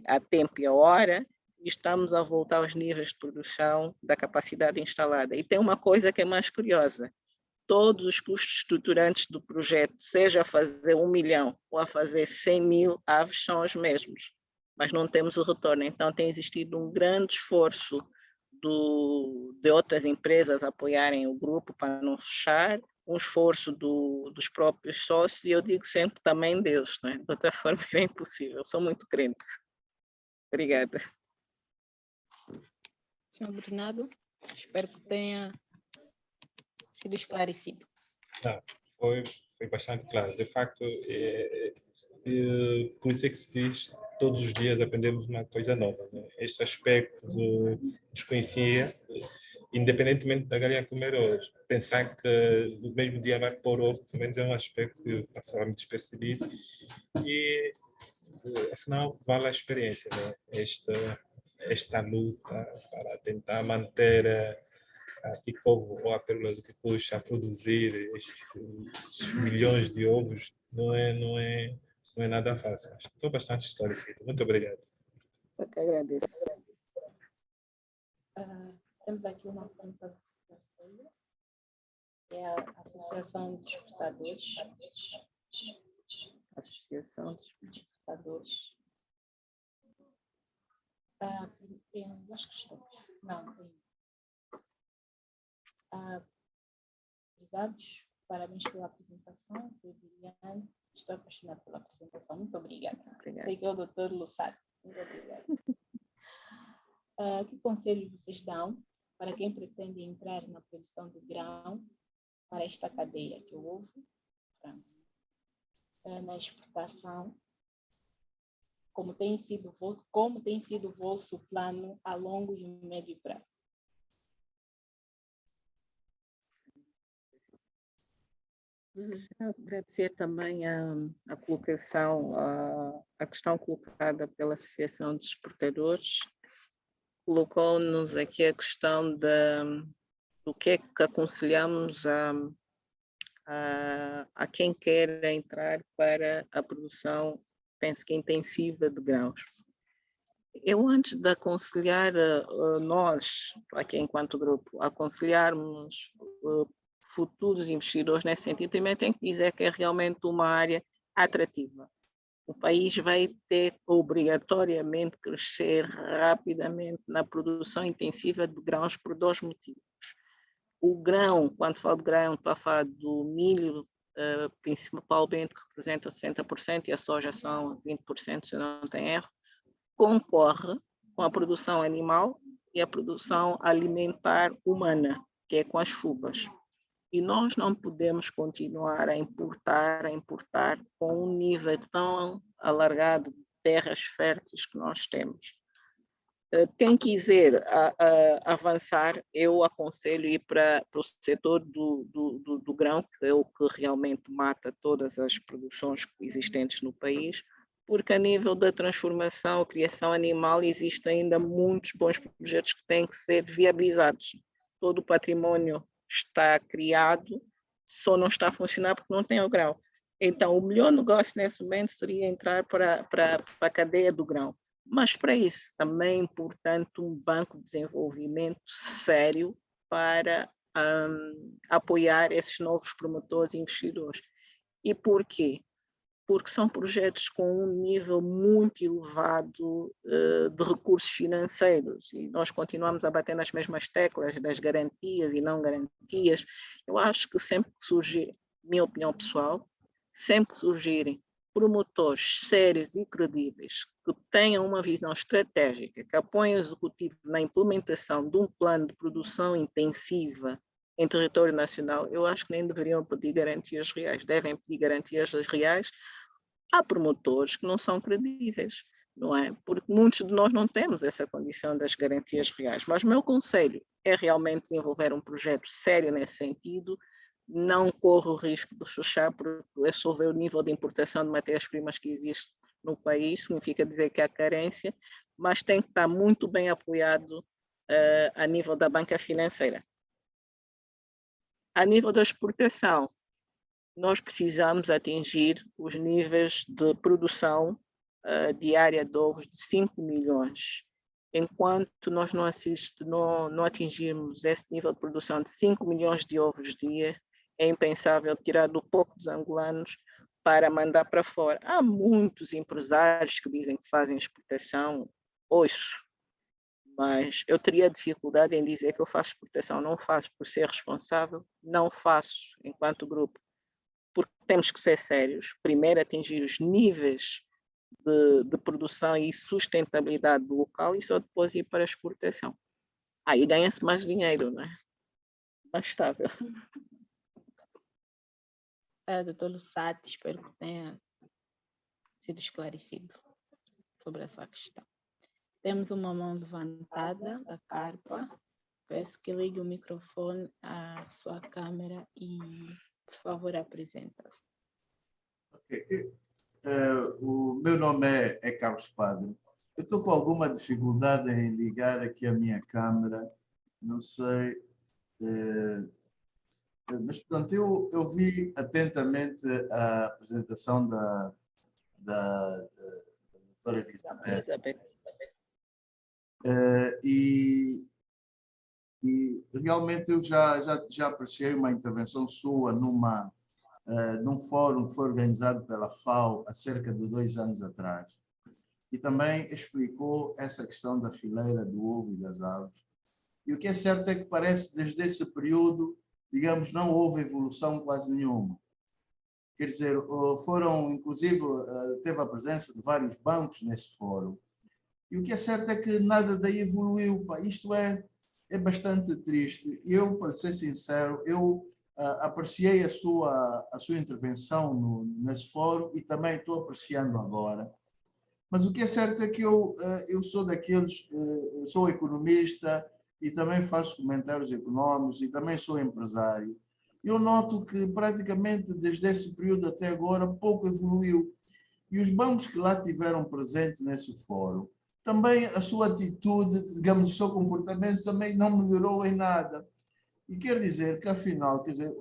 a tempo e a hora, e estamos a voltar aos níveis de produção da capacidade instalada. E tem uma coisa que é mais curiosa: todos os custos estruturantes do projeto, seja a fazer 1 milhão ou a fazer 100 mil aves, são os mesmos, mas não temos o retorno. Então tem existido um grande esforço de outras empresas apoiarem o grupo para não fechar, um esforço dos próprios sócios, e eu digo sempre também Deus, não é? De outra forma é impossível, sou muito crente. Obrigada. Senhor Bernardo, espero que tenha sido esclarecido. Não, foi bastante claro. De facto, por isso é que se diz, todos os dias aprendemos uma coisa nova, né? Este aspecto desconhecia, independentemente da galinha comer hoje. Pensar que no mesmo dia vai pôr ovo, pelo menos é um aspecto que passava-me despercebido. E, afinal, vale a experiência, né? Esta luta para tentar manter aqui povo ou a Pérola do Picucho a produzir estes milhões de ovos não é nada fácil. Mas estou bastante esclarecido. Muito obrigado. Eu que agradeço. Temos aqui uma conta que é a Associação de Exportadores. Associação de Exportadores. Tem duas questões. Não, tem. Prezados, parabéns pela apresentação. Eu diria, estou apaixonada pela apresentação. Muito obrigada. Sei que é o doutor Lussado. Muito obrigada. Que conselhos vocês dão para quem pretende entrar na produção de grão para esta cadeia, que é o ovo, na exportação? Como tem sido o vosso plano a longo e médio prazo? Agradecer também a colocação, a questão colocada pela Associação de Exportadores. Colocou-nos aqui a questão do que é que aconselhamos a quem quer entrar para a produção, penso que intensiva de grãos. Eu, antes de aconselhar nós, aqui enquanto grupo, aconselharmos futuros investidores nesse sentido, também tem que dizer que é realmente uma área atrativa. O país vai ter obrigatoriamente crescer rapidamente na produção intensiva de grãos por 2 motivos. O grão, quando falo de grão, estou a falar do milho, principalmente, que representa 60%, e a soja são 20%, se eu não tenho erro, concorre com a produção animal e a produção alimentar humana, que é com as chuvas. E nós não podemos continuar a importar com um nível tão alargado de terras férteis que nós temos. Quem quiser avançar, eu aconselho ir para o setor do grão, que é o que realmente mata todas as produções existentes no país, porque a nível da transformação, criação animal, existem ainda muitos bons projetos que têm que ser viabilizados. Todo o patrimônio está criado, só não está a funcionar porque não tem o grão. Então, o melhor negócio nesse momento seria entrar para a cadeia do grão. Mas para isso também é importante um banco de desenvolvimento sério para apoiar esses novos promotores e investidores. E por quê? Porque são projetos com um nível muito elevado de recursos financeiros, e nós continuamos a bater nas mesmas teclas das garantias e não garantias. Eu acho que sempre que surgir, minha opinião pessoal, sempre que surgirem promotores sérios e credíveis que tenham uma visão estratégica, que apoiem o executivo na implementação de um plano de produção intensiva em território nacional, eu acho que nem deveriam pedir garantias reais, devem pedir garantias reais a promotores que não são credíveis, não é? Porque muitos de nós não temos essa condição das garantias reais, mas o meu conselho é realmente desenvolver um projeto sério nesse sentido. Não corro o risco de fechar, porque é só ver o nível de importação de matérias-primas que existe no país, significa dizer que há carência, mas tem que estar muito bem apoiado a nível da banca financeira. A nível da exportação, nós precisamos atingir os níveis de produção diária de ovos de 5 milhões. Enquanto nós não atingirmos esse nível de produção de 5 milhões de ovos dia, é impensável tirar do pouco dos angolanos para mandar para fora. Há muitos empresários que dizem que fazem exportação, ouço, mas eu teria dificuldade em dizer que eu faço exportação. Não faço por ser responsável, não faço enquanto grupo, porque temos que ser sérios. Primeiro, atingir os níveis de produção e sustentabilidade do local e só depois ir para a exportação. Aí ganha-se mais dinheiro, não é? Mais estável. Doutor Lussati, espero que tenha sido esclarecido sobre essa questão. Temos uma mão levantada da Carpa. Peço que ligue o microfone à sua câmera e, por favor, apresenta-se. Okay. O meu nome é Carlos Padre. Eu estou com alguma dificuldade em ligar aqui a minha câmera. Não sei... Mas pronto, eu vi atentamente a apresentação da doutora Elizabeth. E realmente eu já apreciei uma intervenção sua num fórum que foi organizado pela FAO há cerca de 2 anos atrás. E também explicou essa questão da fileira do ovo e das aves. E o que é certo é que parece desde esse período, digamos, não houve evolução quase nenhuma. Quer dizer, inclusive, teve a presença de vários bancos nesse fórum. E o que é certo é que nada daí evoluiu. Isto é bastante triste. Eu, para ser sincero, apreciei a sua intervenção nesse fórum e também estou apreciando agora. Mas o que é certo é que eu sou daqueles, sou economista e também faço comentários econômicos e também sou empresário. Eu noto que praticamente desde esse período até agora pouco evoluiu. E os bancos que lá tiveram presente nesse fórum, também a sua atitude, digamos, o seu comportamento também não melhorou em nada. E quer dizer que, afinal, quer dizer,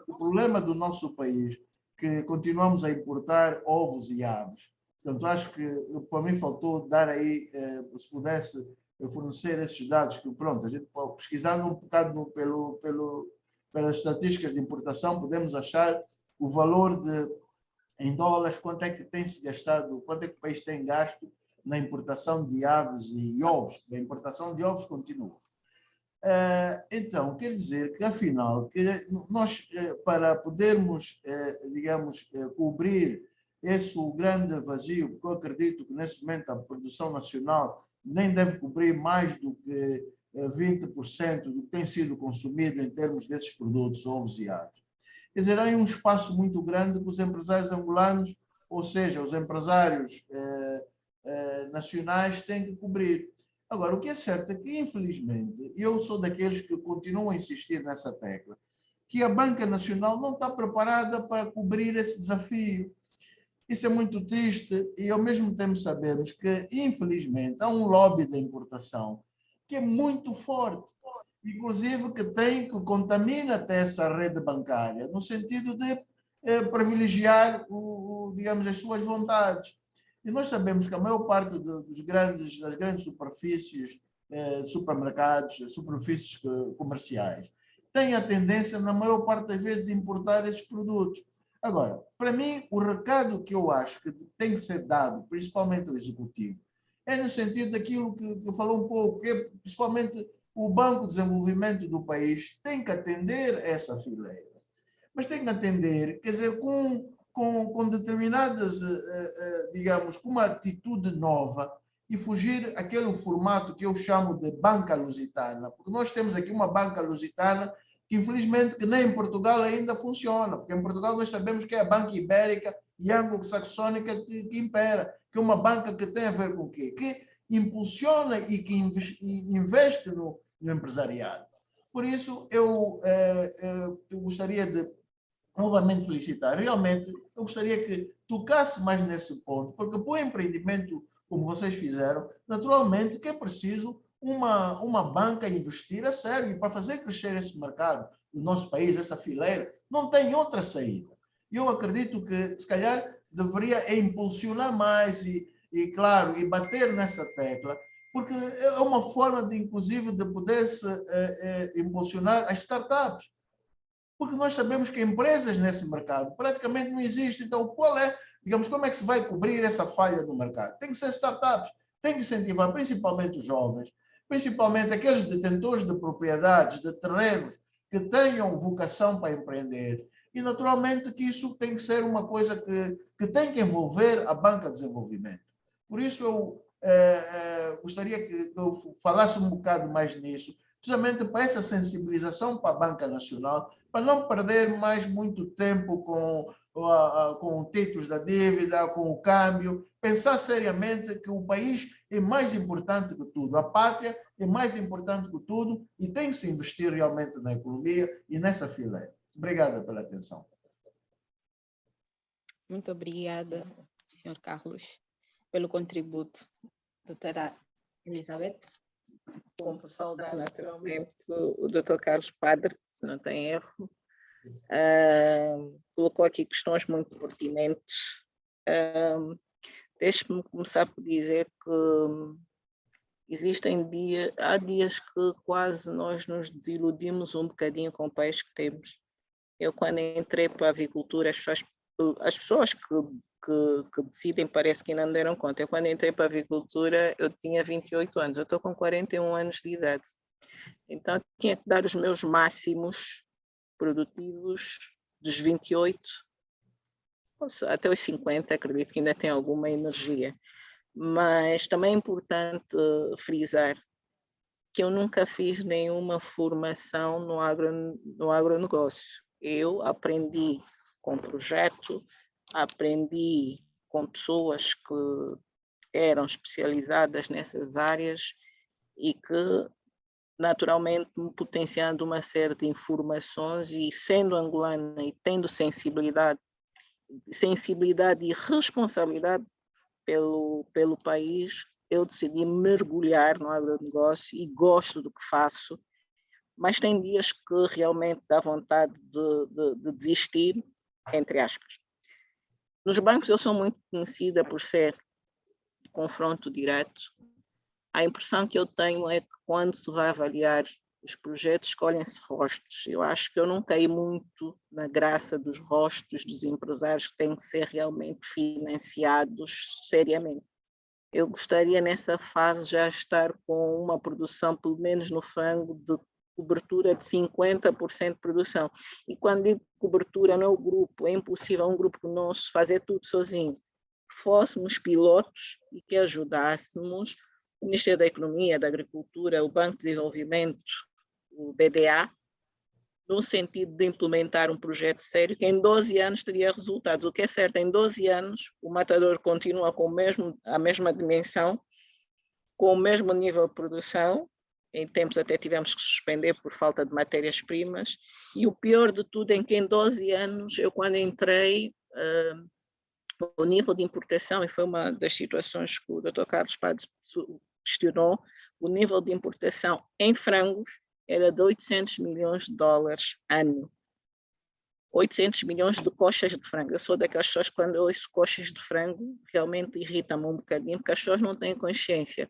o problema do nosso país, que continuamos a importar ovos e aves. Portanto, acho que para mim faltou dar aí, se pudesse fornecer esses dados, que pronto, a gente pesquisando um bocado pelas estatísticas de importação, podemos achar o valor em dólares, quanto é que tem se gastado, quanto é que o país tem gasto na importação de aves e ovos. A importação de ovos continua. Então, quer dizer que, afinal, que nós, para podermos, digamos, cobrir esse grande vazio, porque eu acredito que, nesse momento, a produção nacional nem deve cobrir mais do que 20% do que tem sido consumido em termos desses produtos, ovos e aves. Quer dizer, há um espaço muito grande que os empresários angolanos, ou seja, os empresários nacionais, têm que cobrir. Agora, o que é certo é que, infelizmente, eu sou daqueles que continuam a insistir nessa tecla, que a Banca Nacional não está preparada para cobrir esse desafio. Isso é muito triste e, ao mesmo tempo, sabemos que, infelizmente, há um lobby da importação que é muito forte, inclusive que contamina até essa rede bancária, no sentido de privilegiar, digamos, as suas vontades. E nós sabemos que a maior parte das grandes superfícies, supermercados, superfícies comerciais, tem a tendência, na maior parte das vezes, de importar esses produtos. Agora, para mim, o recado que eu acho que tem que ser dado, principalmente ao Executivo, é no sentido daquilo que falou um pouco, que é principalmente o Banco de Desenvolvimento do país tem que atender essa fileira. Mas tem que atender, quer dizer, com com determinadas, digamos, com uma atitude nova e fugir aquele formato que eu chamo de banca lusitana, porque nós temos aqui uma banca lusitana que infelizmente que nem em Portugal ainda funciona, porque em Portugal nós sabemos que é a banca ibérica e anglo-saxônica que impera, que é uma banca que tem a ver com o quê? Que impulsiona e que investe no empresariado. Por isso, eu gostaria de novamente felicitar. Realmente, eu gostaria que tocasse mais nesse ponto, porque para o empreendimento, como vocês fizeram, naturalmente que é preciso uma banca investir a sério, e para fazer crescer esse mercado, o nosso país, essa fileira, não tem outra saída. Eu acredito que, se calhar, deveria impulsionar mais e claro, e bater nessa tecla, porque é uma forma, de, inclusive, de poder-se impulsionar as startups. Porque nós sabemos que empresas nesse mercado praticamente não existem. Então, digamos, como é que se vai cobrir essa falha no mercado? Tem que ser startups, tem que incentivar principalmente os jovens, principalmente aqueles detentores de propriedades, de terrenos, que tenham vocação para empreender. E, naturalmente, que isso tem que ser uma coisa que tem que envolver a banca de desenvolvimento. Por isso, eu gostaria que eu falasse um bocado mais nisso, precisamente para essa sensibilização para a Banca Nacional, para não perder mais muito tempo com títulos da dívida, com o câmbio, pensar seriamente que o país é mais importante que tudo, a pátria é mais importante que tudo e tem que se investir realmente na economia e nessa fileira. Obrigada pela atenção. Muito obrigada, Sr. Carlos, pelo contributo. Doutora Elizabeth. Bom, para saudar naturalmente o Dr. Carlos Padre, se não tem erro, colocou aqui questões muito pertinentes. Deixe-me começar por dizer que há dias que quase nós nos desiludimos um bocadinho com o país que temos. Eu, quando entrei para a avicultura, as pessoas que decidem parece que ainda não deram conta. Eu, quando entrei para a avicultura, eu tinha 28 anos, eu estou com 41 anos de idade. Então, tinha que dar os meus máximos produtivos dos 28 até os 50, acredito que ainda tem alguma energia. Mas também é importante frisar que eu nunca fiz nenhuma formação no agronegócio. Eu aprendi com projeto, aprendi com pessoas que eram especializadas nessas áreas e que, naturalmente, me potenciando uma série de informações e, sendo angolana e tendo sensibilidade e responsabilidade pelo país, eu decidi mergulhar no agronegócio e gosto do que faço, mas tem dias que realmente dá vontade de desistir, entre aspas. Nos bancos eu sou muito conhecida por ser confronto direto. A impressão que eu tenho é que quando se vai avaliar os projetos, escolhem-se rostos. Eu acho que eu não caí muito na graça dos rostos dos empresários que têm que ser realmente financiados seriamente. Eu gostaria nessa fase já estar com uma produção, pelo menos no frango, de cobertura de 50% de produção. E quando digo cobertura, não é o grupo, é impossível um grupo nosso fazer tudo sozinho. Fôssemos pilotos e que ajudássemos o Ministério da Economia, da Agricultura, o Banco de Desenvolvimento, o BDA, no sentido de implementar um projeto sério que em 12 anos teria resultados. O que é certo, em 12 anos o matador continua com a mesma dimensão, com o mesmo nível de produção, em tempos até tivemos que suspender por falta de matérias-primas, e o pior de tudo é que em 12 anos, eu quando entrei, o nível de importação, e foi uma das situações que o Dr. Carlos Padre questionou, o nível de importação em frangos era de 800 milhões de dólares ano. 800 milhões de coxas de frango. Eu sou daquelas pessoas que quando eu ouço coxas de frango, realmente irrita-me um bocadinho, porque as pessoas não têm consciência.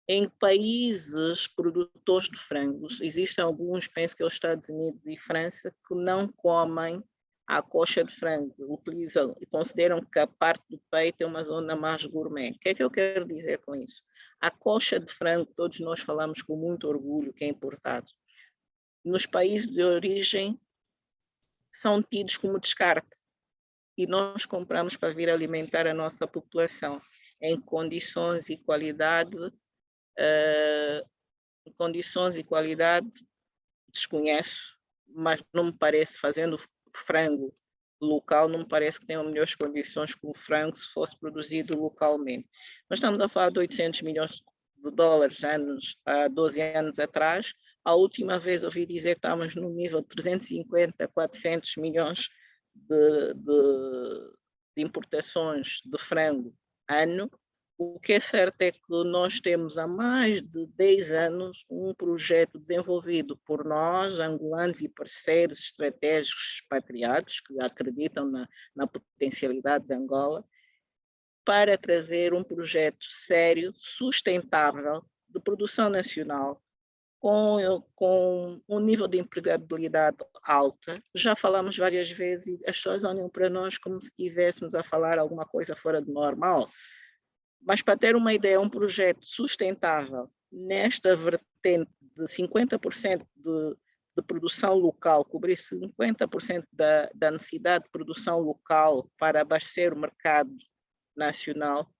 Em países produtores de frangos, existem alguns, penso que é os Estados Unidos e França, que não comem a coxa de frango, utilizam e consideram que a parte do peito é uma zona mais gourmet. O que é que eu quero dizer com isso? A coxa de frango, todos nós falamos com muito orgulho que é importado. Nos países de origem, são tidos como descarte. e nós compramos para vir alimentar a nossa população em condições e qualidade, desconheço, mas não me parece, fazendo frango local, não me parece que tenham melhores condições que o frango se fosse produzido localmente. Nós estamos a falar de 800 milhões de dólares há 12 anos atrás. A última vez ouvi dizer que estávamos no nível de 350, 400 milhões de importações de frango ano. O que é certo é que nós temos há mais de 10 anos um projeto desenvolvido por nós, angolanos e parceiros estratégicos expatriados, que acreditam na potencialidade de Angola, para trazer um projeto sério, sustentável, de produção nacional, com um nível de empregabilidade alta. Já falamos várias vezes e as pessoas olham para nós como se estivéssemos a falar alguma coisa fora do normal. Mas para ter uma ideia, um projeto sustentável nesta vertente de 50% de produção local, cobrir 50% da necessidade de produção local para abastecer o mercado nacional,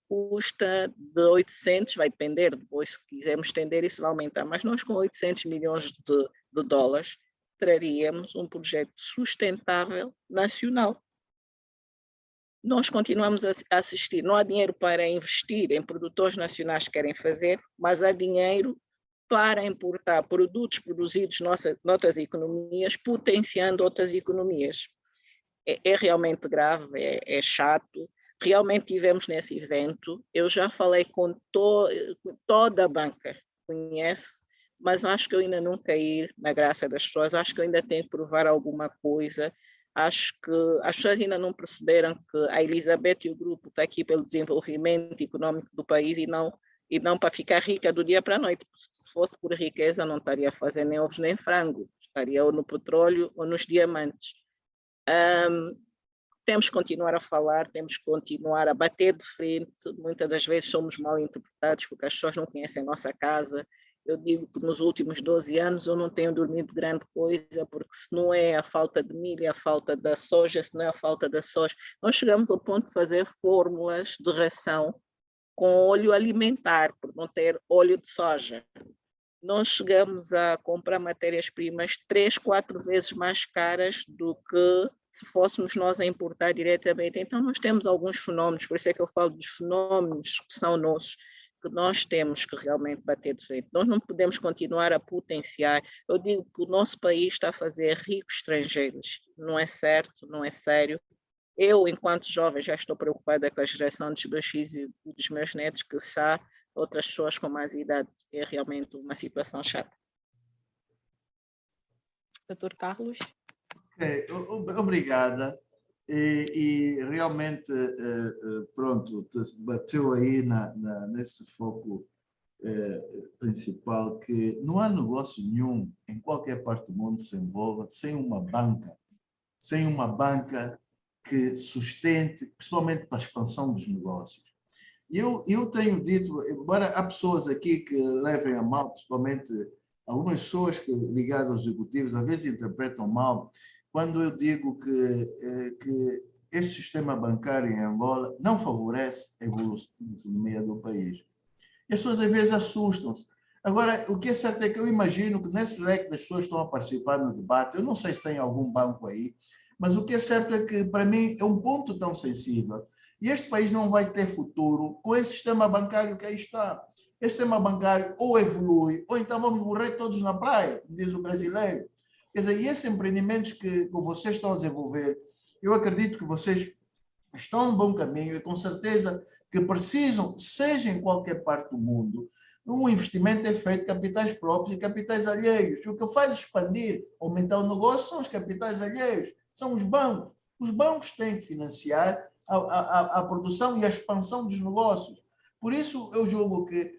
custa de 800, vai depender, depois se quisermos estender isso vai aumentar, mas nós com 800 milhões de dólares traríamos um projeto sustentável nacional. Nós continuamos a assistir, não há dinheiro para investir em produtores nacionais que querem fazer, mas há dinheiro para importar produtos produzidos noutras economias, potenciando outras economias. É realmente grave, é chato. Realmente tivemos nesse evento, eu já falei com toda a banca, conhece, mas acho que eu ainda não caí na graça das pessoas, acho que eu ainda tenho que provar alguma coisa, acho que as pessoas ainda não perceberam que a Elizabeth e o grupo estão aqui pelo desenvolvimento econômico do país e não para ficar rica do dia para a noite. Se fosse por riqueza, não estaria a fazer nem ovos nem frango, estaria ou no petróleo ou nos diamantes. Temos que continuar a falar, temos que continuar a bater de frente. Muitas das vezes somos mal interpretados porque as pessoas não conhecem a nossa casa. Eu digo que nos últimos 12 anos eu não tenho dormido grande coisa, porque se não é a falta de milho, a falta da soja, se não é a falta da soja, nós chegamos ao ponto de fazer fórmulas de ração com óleo alimentar, por não ter óleo de soja. Nós chegamos a comprar matérias-primas 3, 4 vezes mais caras do que se fôssemos nós a importar diretamente. Então nós temos alguns fenómenos, por isso é que eu falo dos fenómenos que são nossos, que nós temos que realmente bater de frente. Nós não podemos continuar a potenciar. Eu digo que o nosso país está a fazer ricos estrangeiros. Não é certo, não é sério. Eu, enquanto jovem, já estou preocupada com a geração dos meus filhos e dos meus netos, que sabe, outras pessoas com mais idade. É realmente uma situação chata. Dr. Carlos? Obrigada. E realmente, pronto, bateu aí nesse foco principal, que não há negócio nenhum em qualquer parte do mundo que se envolva sem uma banca que sustente, principalmente para a expansão dos negócios. Eu tenho dito, embora há pessoas aqui que levem a mal, principalmente algumas pessoas ligadas aos executivos, às vezes interpretam mal, quando eu digo que esse sistema bancário em Angola não favorece a evolução da economia do país. E as pessoas às vezes assustam-se. Agora, o que é certo é que eu imagino que nesse leque das pessoas que estão a participar no debate, eu não sei se tem algum banco aí, mas o que é certo é que, para mim, é um ponto tão sensível. E este país não vai ter futuro com esse sistema bancário que aí está. Este sistema bancário ou evolui, ou então vamos morrer todos na praia, diz o brasileiro. Quer dizer, e esses empreendimentos que vocês estão a desenvolver, eu acredito que vocês estão no bom caminho e com certeza que precisam, seja em qualquer parte do mundo, um investimento é feito capitais próprios e capitais alheios. O que faz expandir, aumentar o negócio são os capitais alheios, são os bancos. Os bancos têm que financiar a produção e a expansão dos negócios. Por isso, eu julgo que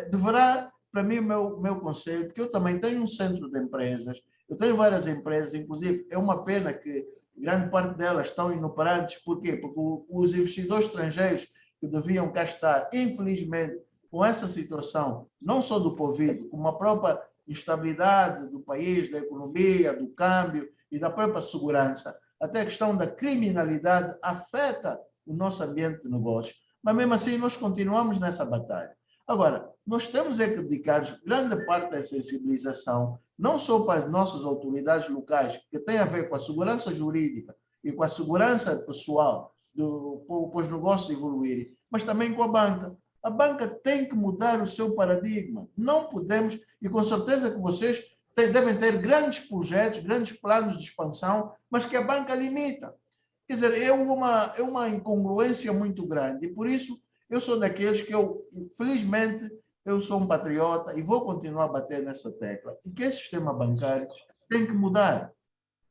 deverá, para mim, o meu conselho, porque eu também tenho um centro de empresas, eu tenho várias empresas, inclusive é uma pena que grande parte delas estão inoperantes. Por quê? Porque os investidores estrangeiros que deviam cá estar, infelizmente, com essa situação, não só do Covid, como a própria instabilidade do país, da economia, do câmbio e da própria segurança, até a questão da criminalidade afeta o nosso ambiente de negócio. Mas mesmo assim nós continuamos nessa batalha. Agora, nós temos é que dedicar grande parte da sensibilização, não só para as nossas autoridades locais, que tem a ver com a segurança jurídica e com a segurança pessoal para os negócios evoluírem, mas também com a banca. A banca tem que mudar o seu paradigma. Não podemos, e com certeza que vocês devem ter grandes projetos, grandes planos de expansão, mas que a banca limita. Quer dizer, é uma incongruência muito grande, e por isso eu sou daqueles que felizmente, eu sou um patriota e vou continuar a bater nessa tecla. E que esse sistema bancário tem que mudar.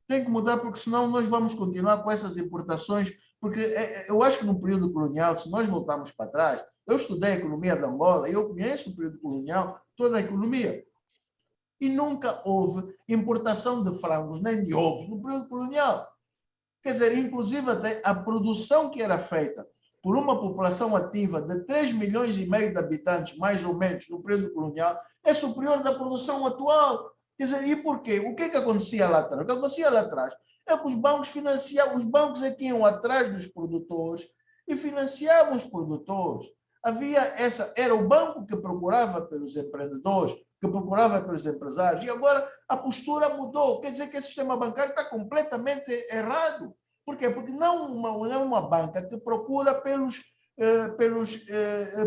Tem que mudar, porque senão nós vamos continuar com essas importações, porque eu acho que no período colonial, se nós voltarmos para trás, eu estudei a economia de Angola e eu conheço o período colonial, toda a economia. E nunca houve importação de frangos nem de ovos no período colonial. Quer dizer, inclusive até a produção que era feita por uma população ativa de 3,5 milhões de habitantes, mais ou menos, no período colonial, é superior da produção atual. Quer dizer, e por quê? O que é que acontecia lá atrás? O que acontecia lá atrás é que os bancos financiavam, os bancos é que iam atrás dos produtores e financiavam os produtores. Era o banco que procurava pelos empreendedores, que procurava pelos empresários, e agora a postura mudou. Quer dizer que esse sistema bancário está completamente errado. Por quê? Porque não é uma banca que procura pelos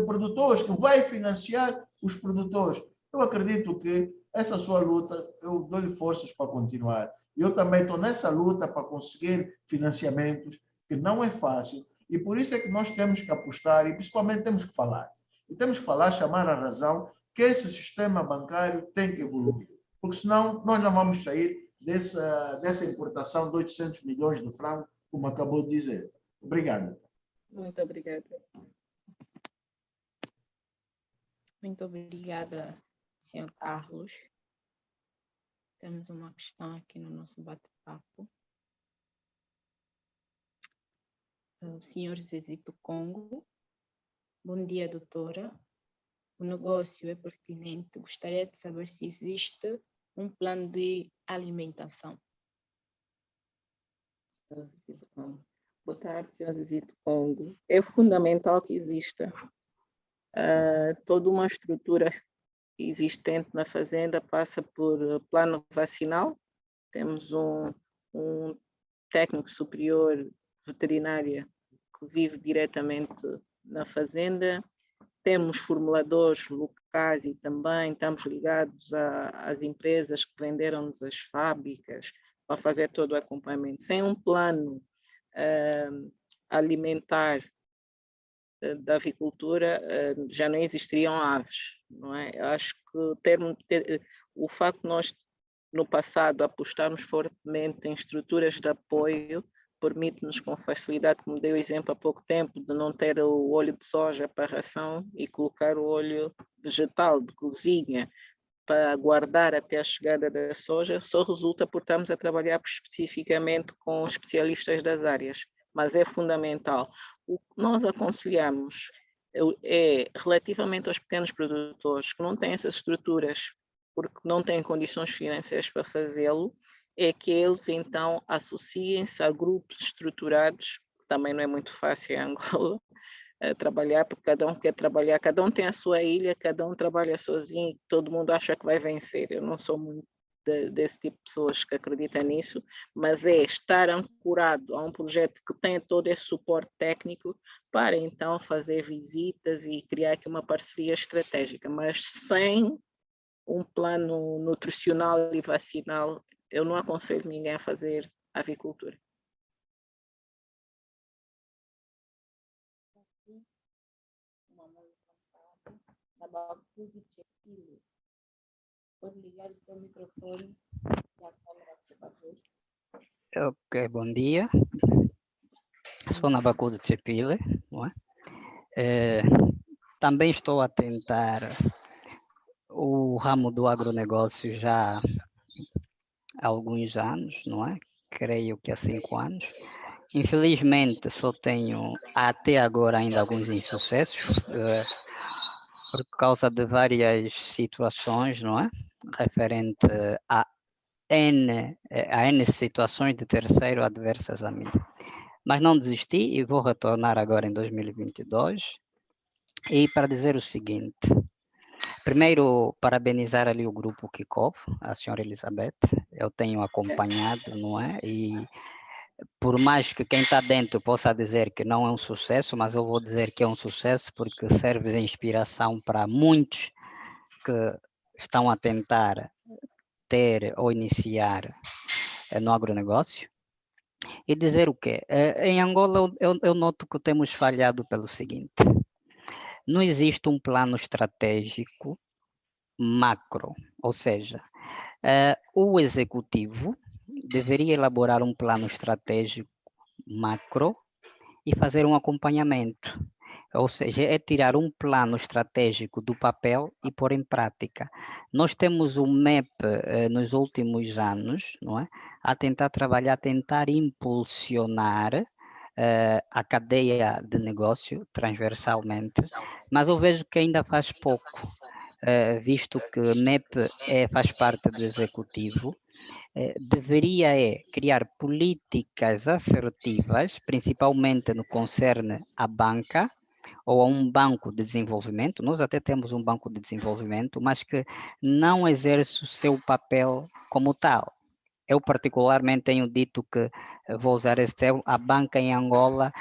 produtores, que vai financiar os produtores. Eu acredito que essa sua luta, eu dou-lhe forças para continuar. Eu também estou nessa luta para conseguir financiamentos, que não é fácil, e por isso é que nós temos que apostar e principalmente temos que falar. E temos que falar, chamar a razão que esse sistema bancário tem que evoluir, porque senão nós não vamos sair dessa importação de 800 milhões de francos, como acabou de dizer. Obrigado. Muito obrigada. Muito obrigada, Sr. Carlos. Temos uma questão aqui no nosso bate-papo. O Sr. Zezito Congo. Bom dia, doutora. O negócio é pertinente. Gostaria de saber se existe um plano de alimentação. Boa tarde, Sr. Zezito Congo. É fundamental que exista toda uma estrutura existente na fazenda, passa por plano vacinal. Temos um técnico superior veterinária que vive diretamente na fazenda. Temos formuladores locais e também estamos ligados às empresas que venderam-nos as fábricas para fazer todo o acompanhamento. Sem um plano alimentar da avicultura, já não existiriam aves, não é? Eu acho que o facto de nós, no passado, apostarmos fortemente em estruturas de apoio, permite-nos com facilidade, como dei o exemplo há pouco tempo, de não ter o óleo de soja para a ração e colocar o óleo vegetal de cozinha para guardar até a chegada da soja, só resulta por estarmos a trabalhar especificamente com especialistas das áreas, mas é fundamental. O que nós aconselhamos é, relativamente aos pequenos produtores que não têm essas estruturas, porque não têm condições financeiras para fazê-lo, é que eles então associem-se a grupos estruturados, que também não é muito fácil em Angola, trabalhar, porque cada um quer trabalhar, cada um tem a sua ilha, cada um trabalha sozinho e todo mundo acha que vai vencer. Eu não sou muito desse tipo de pessoas que acreditam nisso, mas é estar ancorado a um projeto que tenha todo esse suporte técnico para então fazer visitas e criar aqui uma parceria estratégica, mas sem um plano nutricional e vacinal, eu não aconselho ninguém a fazer avicultura. Pode ligar o seu microfone e a câmera, por favor. Ok, bom dia. Sou Nabacudo Chepile, não é? Também estou a tentar o ramo do agronegócio já há alguns anos, não é? Creio que há 5 anos. Infelizmente, só tenho até agora ainda alguns insucessos, por causa de várias situações, não é? Referente a há N situações de terceiro adversas a mim. Mas não desisti e vou retornar agora em 2022. E para dizer o seguinte, primeiro, parabenizar ali o grupo Kickoff, a senhora Elizabeth, eu tenho acompanhado, não é? E por mais que quem está dentro possa dizer que não é um sucesso, mas eu vou dizer que é um sucesso porque serve de inspiração para muitos que estão a tentar ter ou iniciar no agronegócio. E dizer o quê? Em Angola, eu noto que temos falhado pelo seguinte, não existe um plano estratégico macro, ou seja, o executivo deveria elaborar um plano estratégico macro e fazer um acompanhamento. Ou seja, é tirar um plano estratégico do papel e pôr em prática. Nós temos o MEP nos últimos anos, não é? A tentar trabalhar, a tentar impulsionar a cadeia de negócio transversalmente, mas eu vejo que ainda faz pouco, visto que MEP faz parte do executivo, deveria criar políticas assertivas, principalmente no que concerne à banca, ou a um banco de desenvolvimento, nós até temos um banco de desenvolvimento, mas que não exerce o seu papel como tal. Eu particularmente tenho dito que, vou usar esse termo, a banca em Angola,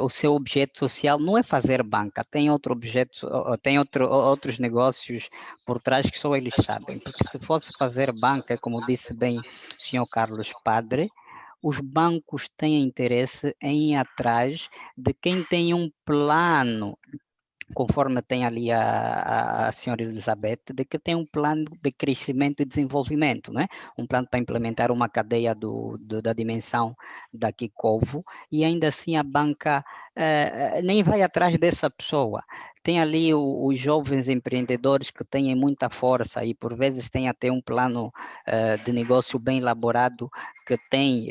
o seu objeto social não é fazer banca, tem outro objeto, tem outros negócios por trás que só eles sabem, porque se fosse fazer banca, como disse bem o senhor Carlos Padre, os bancos têm interesse em ir atrás de quem tem um plano, conforme tem ali a senhora Elizabeth, de que tem um plano de crescimento e desenvolvimento, né? Um plano para implementar uma cadeia da dimensão da Kikovo, e ainda assim a banca nem vai atrás dessa pessoa. Tem ali os jovens empreendedores que têm muita força e por vezes têm até um plano de negócio bem elaborado que tem,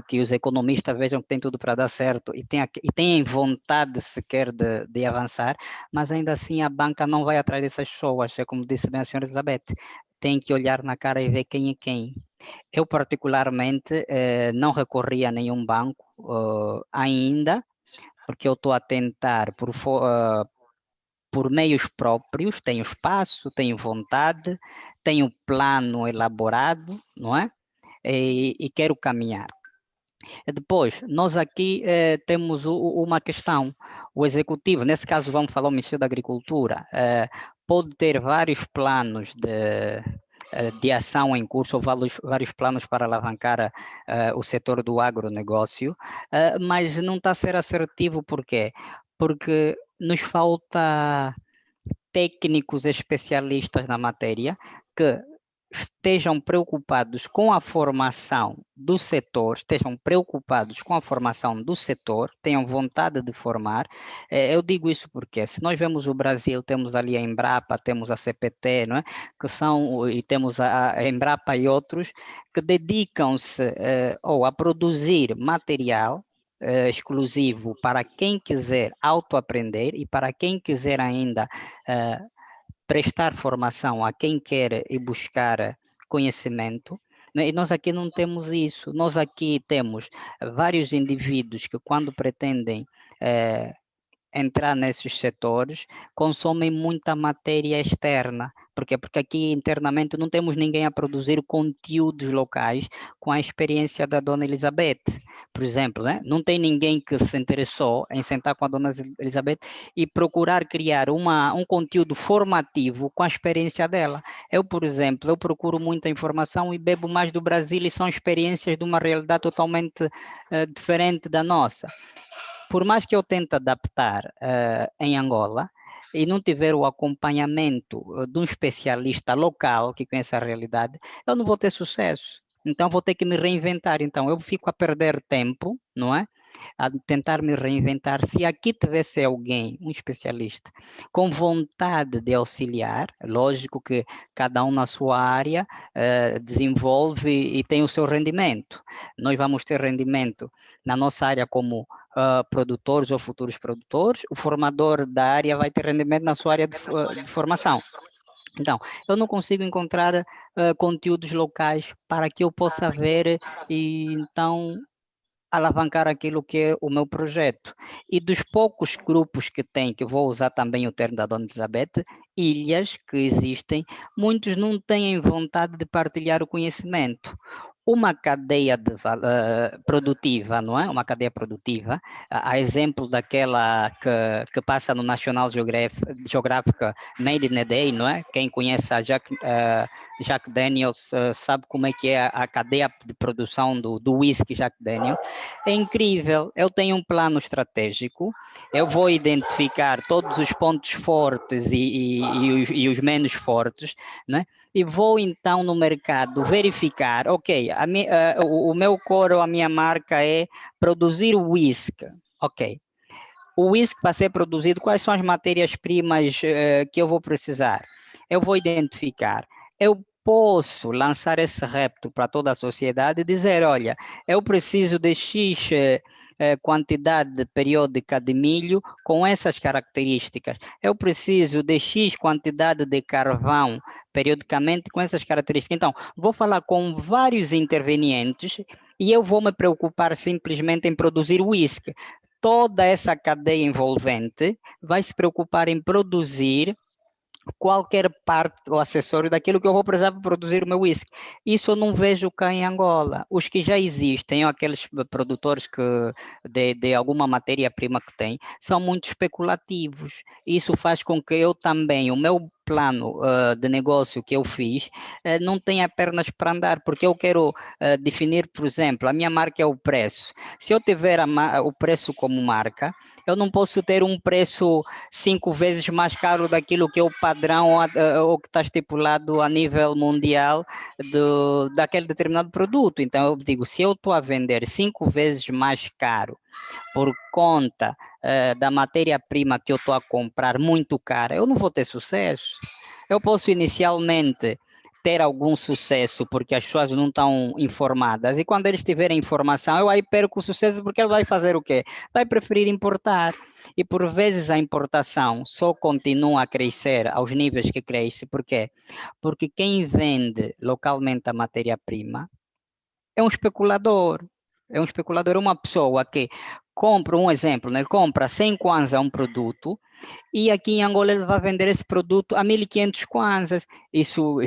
que os economistas vejam que tem tudo para dar certo e tem vontade sequer de avançar, mas ainda assim a banca não vai atrás dessas pessoas, é como disse bem a senhora Elizabeth, tem que olhar na cara e ver quem é quem. Eu particularmente não recorri a nenhum banco ainda, porque eu estou a tentar por meios próprios, tenho espaço, tenho vontade, tenho plano elaborado, não é? E quero caminhar. Depois, nós aqui temos uma questão, o executivo, nesse caso vamos falar o Ministério da Agricultura, pode ter vários planos de ação em curso, ou vários planos para alavancar o setor do agronegócio, mas não está a ser assertivo, por quê? Porque nos falta técnicos especialistas na matéria que estejam preocupados com a formação do setor, tenham vontade de formar. Eu digo isso porque, se nós vemos o Brasil, temos ali a Embrapa, temos a CPT, não é? E temos a Embrapa e outros, que dedicam-se ou a produzir material exclusivo para quem quiser autoaprender e para quem quiser ainda prestar formação a quem quer e buscar conhecimento, né? E nós aqui não temos isso. Nós aqui temos vários indivíduos que, quando pretendem entrar nesses setores, consomem muita matéria externa. Por quê? Porque aqui internamente não temos ninguém a produzir conteúdos locais com a experiência da dona Elizabeth. Por exemplo, né? Não tem ninguém que se interessou em sentar com a dona Elizabeth e procurar criar um conteúdo formativo com a experiência dela. Eu, por exemplo, eu procuro muita informação e bebo mais do Brasil e são experiências de uma realidade totalmente diferente da nossa. Por mais que eu tente adaptar em Angola e não tiver o acompanhamento de um especialista local que conhece a realidade, eu não vou ter sucesso. Então, vou ter que me reinventar. Então, eu fico a perder tempo, não é? A tentar me reinventar. Se aqui tivesse alguém, um especialista, com vontade de auxiliar, lógico que cada um na sua área desenvolve e tem o seu rendimento. Nós vamos ter rendimento na nossa área como produtores ou futuros produtores, o formador da área vai ter rendimento na sua área de formação. Então, eu não consigo encontrar conteúdos locais para que eu possa ver e então alavancar aquilo que é o meu projeto. E dos poucos grupos que tem, que eu vou usar também o termo da Dona Elizabeth, ilhas que existem, muitos não têm vontade de partilhar o conhecimento. Uma cadeia produtiva, não é? Uma cadeia produtiva, a exemplo daquela que passa no National Geographic Made in a Day, não é? Quem conhece a Jack Daniels sabe como é que é a cadeia de produção do whisky Jack Daniels. É incrível, eu tenho um plano estratégico, eu vou identificar todos os pontos fortes e os menos fortes, né? E vou então no mercado verificar, ok, o meu core, a minha marca é produzir whisky, ok. O whisky para ser produzido, quais são as matérias-primas que eu vou precisar? Eu vou identificar, eu posso lançar esse repto para toda a sociedade e dizer, olha, eu preciso de X quantidade periódica de milho com essas características. Eu preciso de X quantidade de carvão periodicamente com essas características. Então, vou falar com vários intervenientes e eu vou me preocupar simplesmente em produzir whisky. Toda essa cadeia envolvente vai se preocupar em produzir qualquer parte ou acessório daquilo que eu vou precisar para produzir o meu whisky. Isso eu não vejo cá em Angola. Os que já existem, ou aqueles produtores que de alguma matéria-prima que têm, são muito especulativos. Isso faz com que eu também, o meu plano de negócio que eu fiz, não tenha pernas para andar, porque eu quero definir, por exemplo, a minha marca é o preço. Se eu tiver o preço como marca, eu não posso ter um preço 5 vezes mais caro daquilo que é o padrão ou que está estipulado a nível mundial daquele determinado produto. Então, eu digo, se eu estou a vender 5 vezes mais caro por conta da matéria-prima que eu estou a comprar muito cara, eu não vou ter sucesso. Eu posso inicialmente ter algum sucesso porque as pessoas não estão informadas e quando eles tiverem informação eu aí perco o sucesso porque ele vai fazer o quê? Vai preferir importar e por vezes a importação só continua a crescer aos níveis que cresce, por quê? Porque quem vende localmente a matéria-prima é um especulador, é uma pessoa que compra, um exemplo, né? Compra 100 kwanza um produto e aqui em Angola ele vai vender esse produto a 1.500 kwanzas. Isso,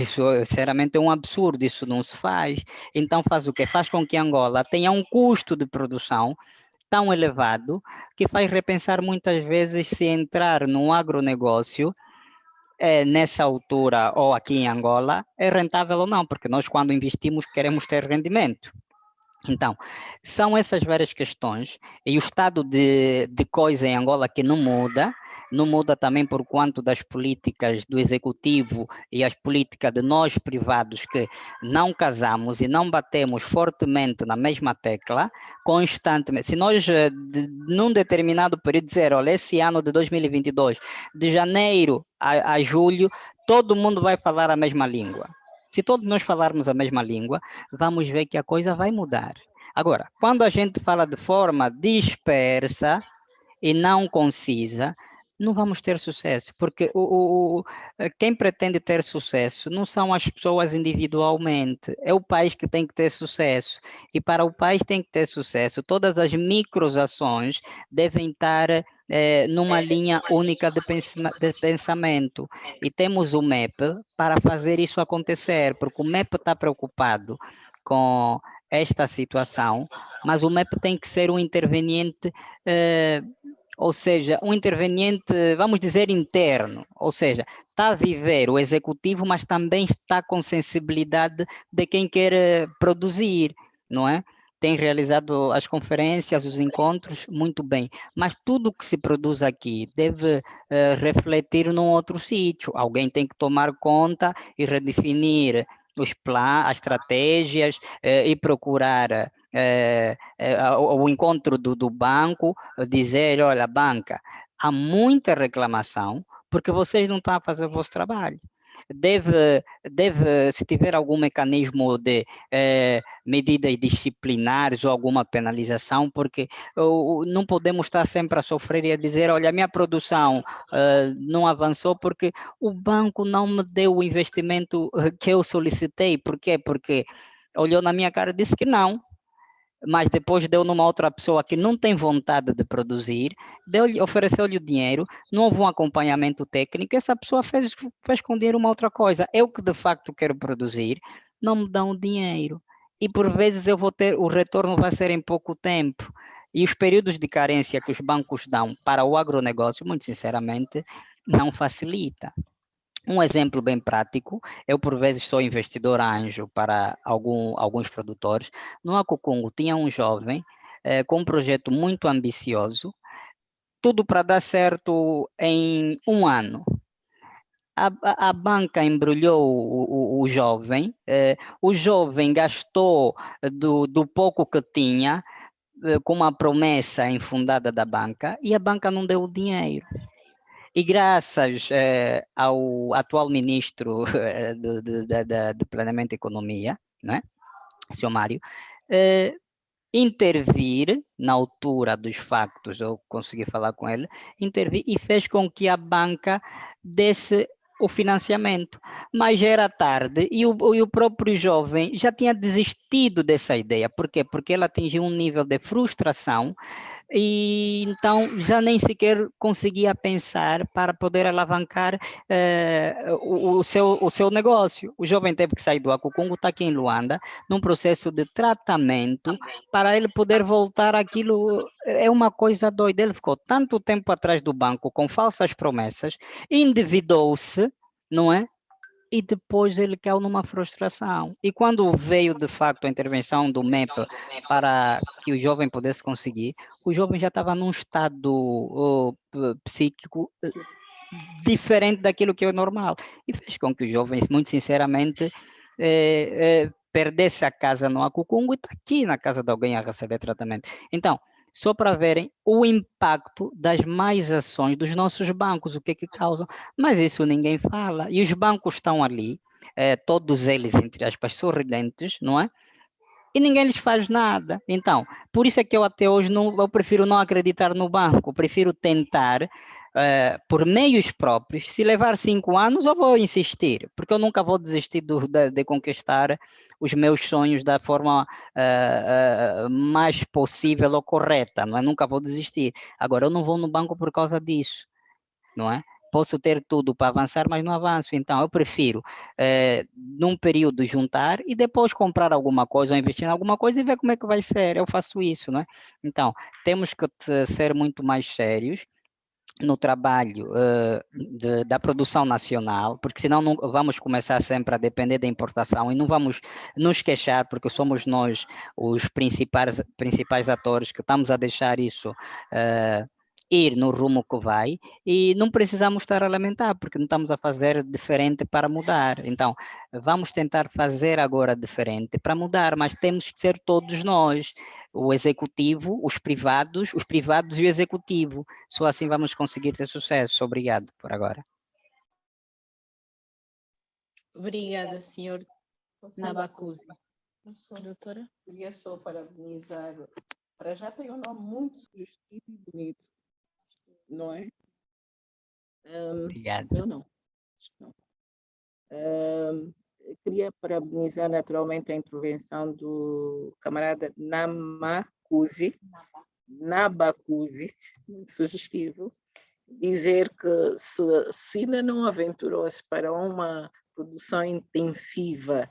sinceramente, é um absurdo, isso não se faz. Então faz o quê? Faz com que Angola tenha um custo de produção tão elevado que faz repensar muitas vezes se entrar num agronegócio nessa altura ou aqui em Angola é rentável ou não, porque nós quando investimos queremos ter rendimento. Então, são essas várias questões e o estado de coisa em Angola que não muda também por conta das políticas do executivo e as políticas de nós privados que não casamos e não batemos fortemente na mesma tecla, constantemente. Se nós, num determinado período, dizer, olha, esse ano de 2022, de janeiro a julho, todo mundo vai falar a mesma língua. Se todos nós falarmos a mesma língua, vamos ver que a coisa vai mudar. Agora, quando a gente fala de forma dispersa e não concisa, não vamos ter sucesso, porque quem pretende ter sucesso não são as pessoas individualmente, é o país que tem que ter sucesso. E para o país tem que ter sucesso, todas as microações devem estar numa linha única de pensamento. E temos o MEP para fazer isso acontecer, porque o MEP está preocupado com esta situação, mas o MEP tem que ser um interveniente ou seja, um interveniente, vamos dizer, interno, ou seja, está a viver o executivo, mas também está com sensibilidade de quem quer produzir, não é? Tem realizado as conferências, os encontros, muito bem, mas tudo que se produz aqui deve refletir num outro sítio. Alguém tem que tomar conta e redefinir os planos, as estratégias e procurar o encontro do banco, dizer, olha, banca, há muita reclamação porque vocês não estão a fazer o vosso trabalho. Se tiver algum mecanismo de medidas disciplinares ou alguma penalização, porque não podemos estar sempre a sofrer e a dizer, olha, a minha produção não avançou porque o banco não me deu o investimento que eu solicitei. Por quê? Porque olhou na minha cara e disse que não, mas depois deu numa outra pessoa que não tem vontade de produzir, ofereceu-lhe o dinheiro, não houve um acompanhamento técnico, essa pessoa fez com o dinheiro uma outra coisa. Eu que de facto quero produzir, não me dão o dinheiro. E por vezes eu vou ter, o retorno vai ser em pouco tempo. E os períodos de carência que os bancos dão para o agronegócio, muito sinceramente, não facilita. Um exemplo bem prático, eu por vezes sou investidor anjo para alguns produtores. No Akukungu tinha um jovem com um projeto muito ambicioso, tudo para dar certo em um ano. A banca embrulhou o jovem, o jovem gastou do pouco que tinha com uma promessa infundada da banca e a banca não deu o dinheiro. E graças ao atual ministro do Planeamento e Economia, né, Sr. Mário, intervir na altura dos factos, eu consegui falar com ele, intervir e fez com que a banca desse o financiamento. Mas já era tarde e o próprio jovem já tinha desistido dessa ideia. Por quê? Porque ele atingiu um nível de frustração e então já nem sequer conseguia pensar para poder alavancar o seu negócio. O jovem teve que sair do Akukungu, está aqui em Luanda, num processo de tratamento para ele poder voltar àquilo. É uma coisa doida. Ele ficou tanto tempo atrás do banco com falsas promessas, endividou-se, não é? E depois ele caiu numa frustração. E quando veio, de facto, a intervenção do MEP para que o jovem pudesse conseguir, o jovem já estava num estado psíquico diferente daquilo que é normal. E fez com que o jovem, muito sinceramente, perdesse a casa no Akukungu e está aqui na casa de alguém a receber tratamento. Então, só para verem o impacto das más ações dos nossos bancos, o que causam. Mas isso ninguém fala. E os bancos estão ali, todos eles, entre aspas, sorridentes, não é? E ninguém lhes faz nada. Então, por isso é que eu até hoje eu prefiro não acreditar no banco, prefiro tentar por meios próprios. Se levar 5 anos, eu vou insistir, porque eu nunca vou desistir de conquistar os meus sonhos da forma mais possível ou correta, não é? Nunca vou desistir. Agora, eu não vou no banco por causa disso, não é? Posso ter tudo para avançar, mas não avanço. Então, eu prefiro, num período, juntar e depois comprar alguma coisa ou investir em alguma coisa e ver como é que vai ser. Eu faço isso, não é? Então, temos que ser muito mais sérios no trabalho da produção nacional, porque senão não, vamos começar sempre a depender da importação e não vamos nos queixar, porque somos nós os principais atores que estamos a deixar isso ir no rumo que vai e não precisamos estar a lamentar, porque não estamos a fazer diferente para mudar. Então, vamos tentar fazer agora diferente para mudar, mas temos que ser todos nós, o executivo, os privados e o executivo. Só assim vamos conseguir ter sucesso. Obrigado por agora. Obrigada, senhor Nabacuzi. Doutora? Queria só parabenizar. Para já tem um nome muito sugestivo e bonito, não é? Obrigado. Eu não. Queria parabenizar naturalmente a intervenção do camarada Nabacuzi, muito sugestivo, dizer que se ainda não aventurou-se para uma produção intensiva,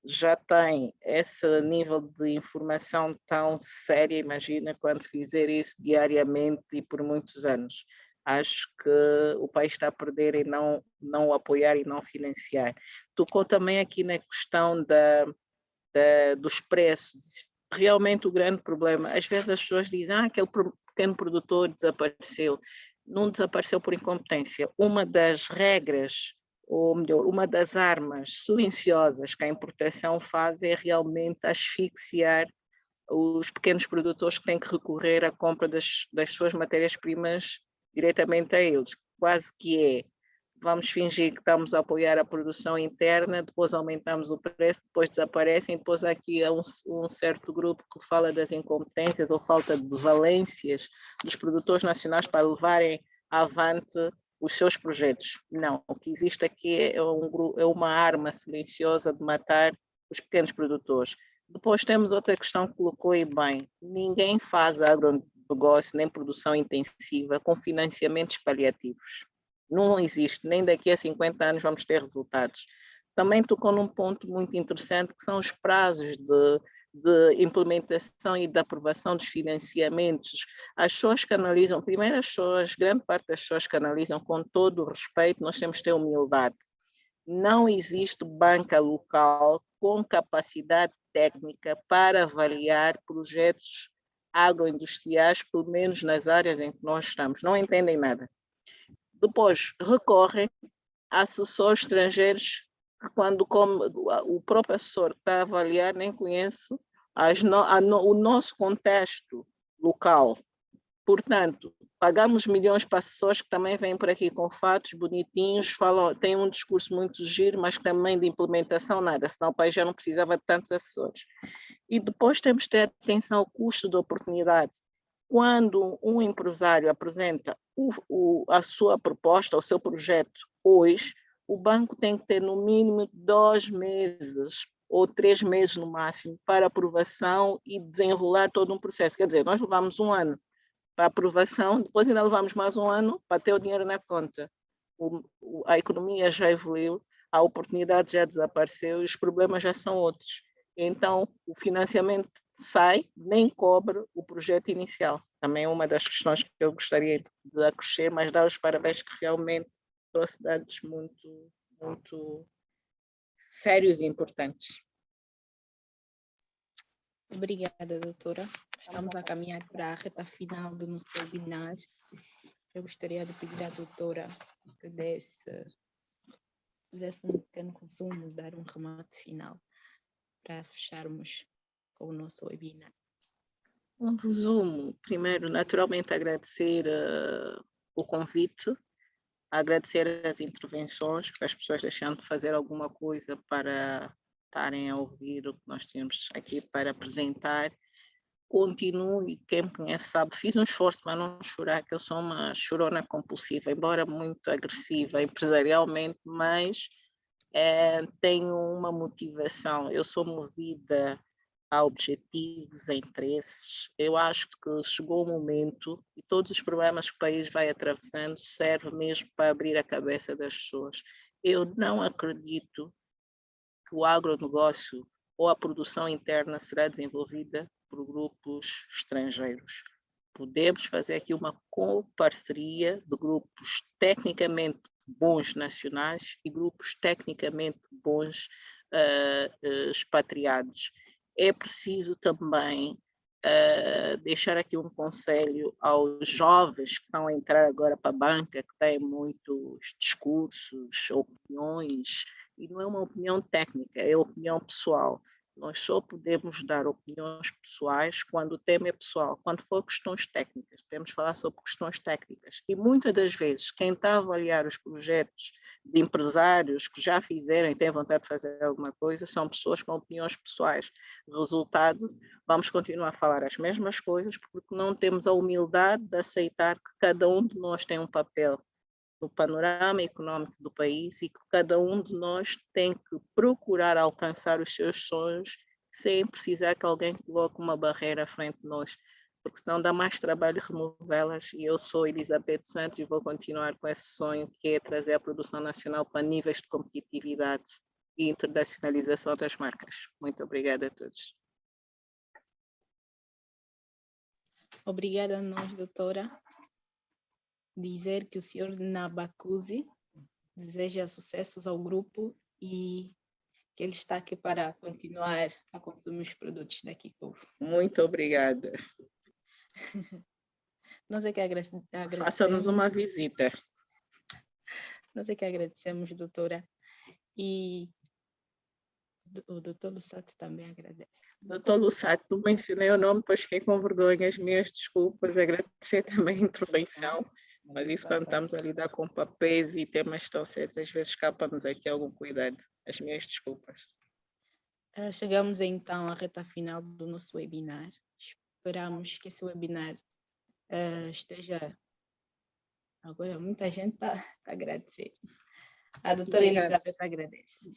já tem esse nível de informação tão séria, imagina quando fizer isso diariamente e por muitos anos. Acho que o país está a perder em não apoiar e não financiar. Tocou também aqui na questão dos preços. Realmente o grande problema, às vezes as pessoas dizem, aquele pequeno produtor desapareceu. Não desapareceu por incompetência. Uma das regras, ou melhor, uma das armas silenciosas que a importação faz é realmente asfixiar os pequenos produtores que têm que recorrer à compra das suas matérias-primas diretamente a eles. Quase que é vamos fingir que estamos a apoiar a produção interna, depois aumentamos o preço, depois desaparecem, depois há aqui um certo grupo que fala das incompetências ou falta de valências dos produtores nacionais para levarem avante os seus projetos. Não, o que existe aqui é uma arma silenciosa de matar os pequenos produtores. Depois temos outra questão que colocou aí bem. Ninguém faz agronegócio nem produção intensiva com financiamentos paliativos. Não existe, nem daqui a 50 anos vamos ter resultados. Também tocou num ponto muito interessante, que são os prazos de implementação e de aprovação dos financiamentos. As pessoas que analisam, primeiro as pessoas, grande parte das pessoas que analisam com todo o respeito, nós temos que ter humildade. Não existe banca local com capacidade técnica para avaliar projetos agroindustriais, pelo menos nas áreas em que nós estamos. Não entendem nada. Depois recorrem a assessores estrangeiros que, quando o próprio assessor que está a avaliar, nem conhece o nosso contexto local. Portanto, pagamos milhões para assessores que também vêm por aqui com fatos bonitinhos, têm um discurso muito giro, mas também de implementação nada, senão o país já não precisava de tantos assessores. E depois temos que ter atenção ao custo da oportunidade. Quando um empresário apresenta a sua proposta, o seu projeto hoje, o banco tem que ter no mínimo 2 meses ou 3 meses no máximo para aprovação e desenrolar todo um processo. Quer dizer, nós levamos 1 ano para aprovação, depois ainda levamos mais 1 ano para ter o dinheiro na conta. A economia já evoluiu, a oportunidade já desapareceu e os problemas já são outros. Então, o financiamento sai, nem cobre o projeto inicial. Também é uma das questões que eu gostaria de acrescer, mas dar os parabéns que realmente trouxe dados muito, muito sérios e importantes. Obrigada, doutora. Estamos a caminhar para a reta final do nosso webinar. Eu gostaria de pedir à doutora que fizesse um pequeno resumo, dar um remate final para fecharmos com o nosso webinar. Um resumo. Primeiro, naturalmente, agradecer o convite, agradecer as intervenções, porque as pessoas deixando de fazer alguma coisa para estarem a ouvir o que nós temos aqui para apresentar. Continue, quem me conhece sabe, fiz um esforço para não chorar, que eu sou uma chorona compulsiva, embora muito agressiva empresarialmente, mas tenho uma motivação, eu sou movida a objetivos, a interesses. Eu acho que chegou o momento e todos os problemas que o país vai atravessando servem mesmo para abrir a cabeça das pessoas. Eu não acredito que o agronegócio ou a produção interna será desenvolvida por grupos estrangeiros. Podemos fazer aqui uma coparceria de grupos tecnicamente bons nacionais e grupos tecnicamente bons expatriados. É preciso também deixar aqui um conselho aos jovens que estão a entrar agora para a banca, que têm muitos discursos, opiniões, e não é uma opinião técnica, é opinião pessoal. Nós só podemos dar opiniões pessoais quando o tema é pessoal. Quando for questões técnicas, podemos falar sobre questões técnicas. E muitas das vezes, quem está a avaliar os projetos de empresários que já fizeram e têm vontade de fazer alguma coisa, são pessoas com opiniões pessoais. Resultado, vamos continuar a falar as mesmas coisas porque não temos a humildade de aceitar que cada um de nós tem um papel no panorama econômico do país e que cada um de nós tem que procurar alcançar os seus sonhos sem precisar que alguém coloque uma barreira à frente de nós, porque senão dá mais trabalho removê-las. E eu sou Elizabeth Santos e vou continuar com esse sonho, que é trazer a produção nacional para níveis de competitividade e internacionalização das marcas. Muito obrigada a todos. Obrigada a nós, doutora. Dizer que o senhor Nabacuzi deseja sucessos ao grupo e que ele está aqui para continuar a consumir os produtos da Kiko. Muito obrigada. Nós é que agradecemos. Faça-nos uma visita. Nós é que agradecemos, doutora. E o doutor Lussato também agradece. Doutor Lussato, não mencionei o nome, pois fiquei com vergonha, as minhas desculpas, agradecer também a intervenção. Mas isso quando estamos a lidar com papéis e temas tão sérios, às vezes escapa-nos aqui algum cuidado. As minhas desculpas. Chegamos então à reta final do nosso webinar. Esperamos que esse webinar esteja... Agora muita gente está a agradecer. A doutora Obrigada. Elizabeth agradece.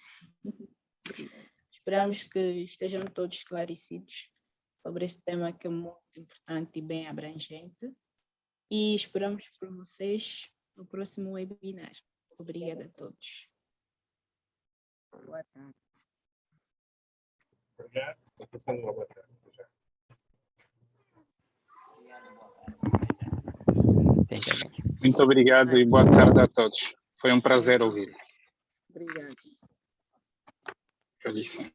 Esperamos que estejam todos esclarecidos sobre esse tema que é muito importante e bem abrangente. E esperamos por vocês no próximo webinar. Obrigada a todos. Boa tarde. Obrigado. Estou passando uma boa tarde. Já. Muito obrigado e boa tarde a todos. Foi um prazer ouvir. Obrigada. Com licença.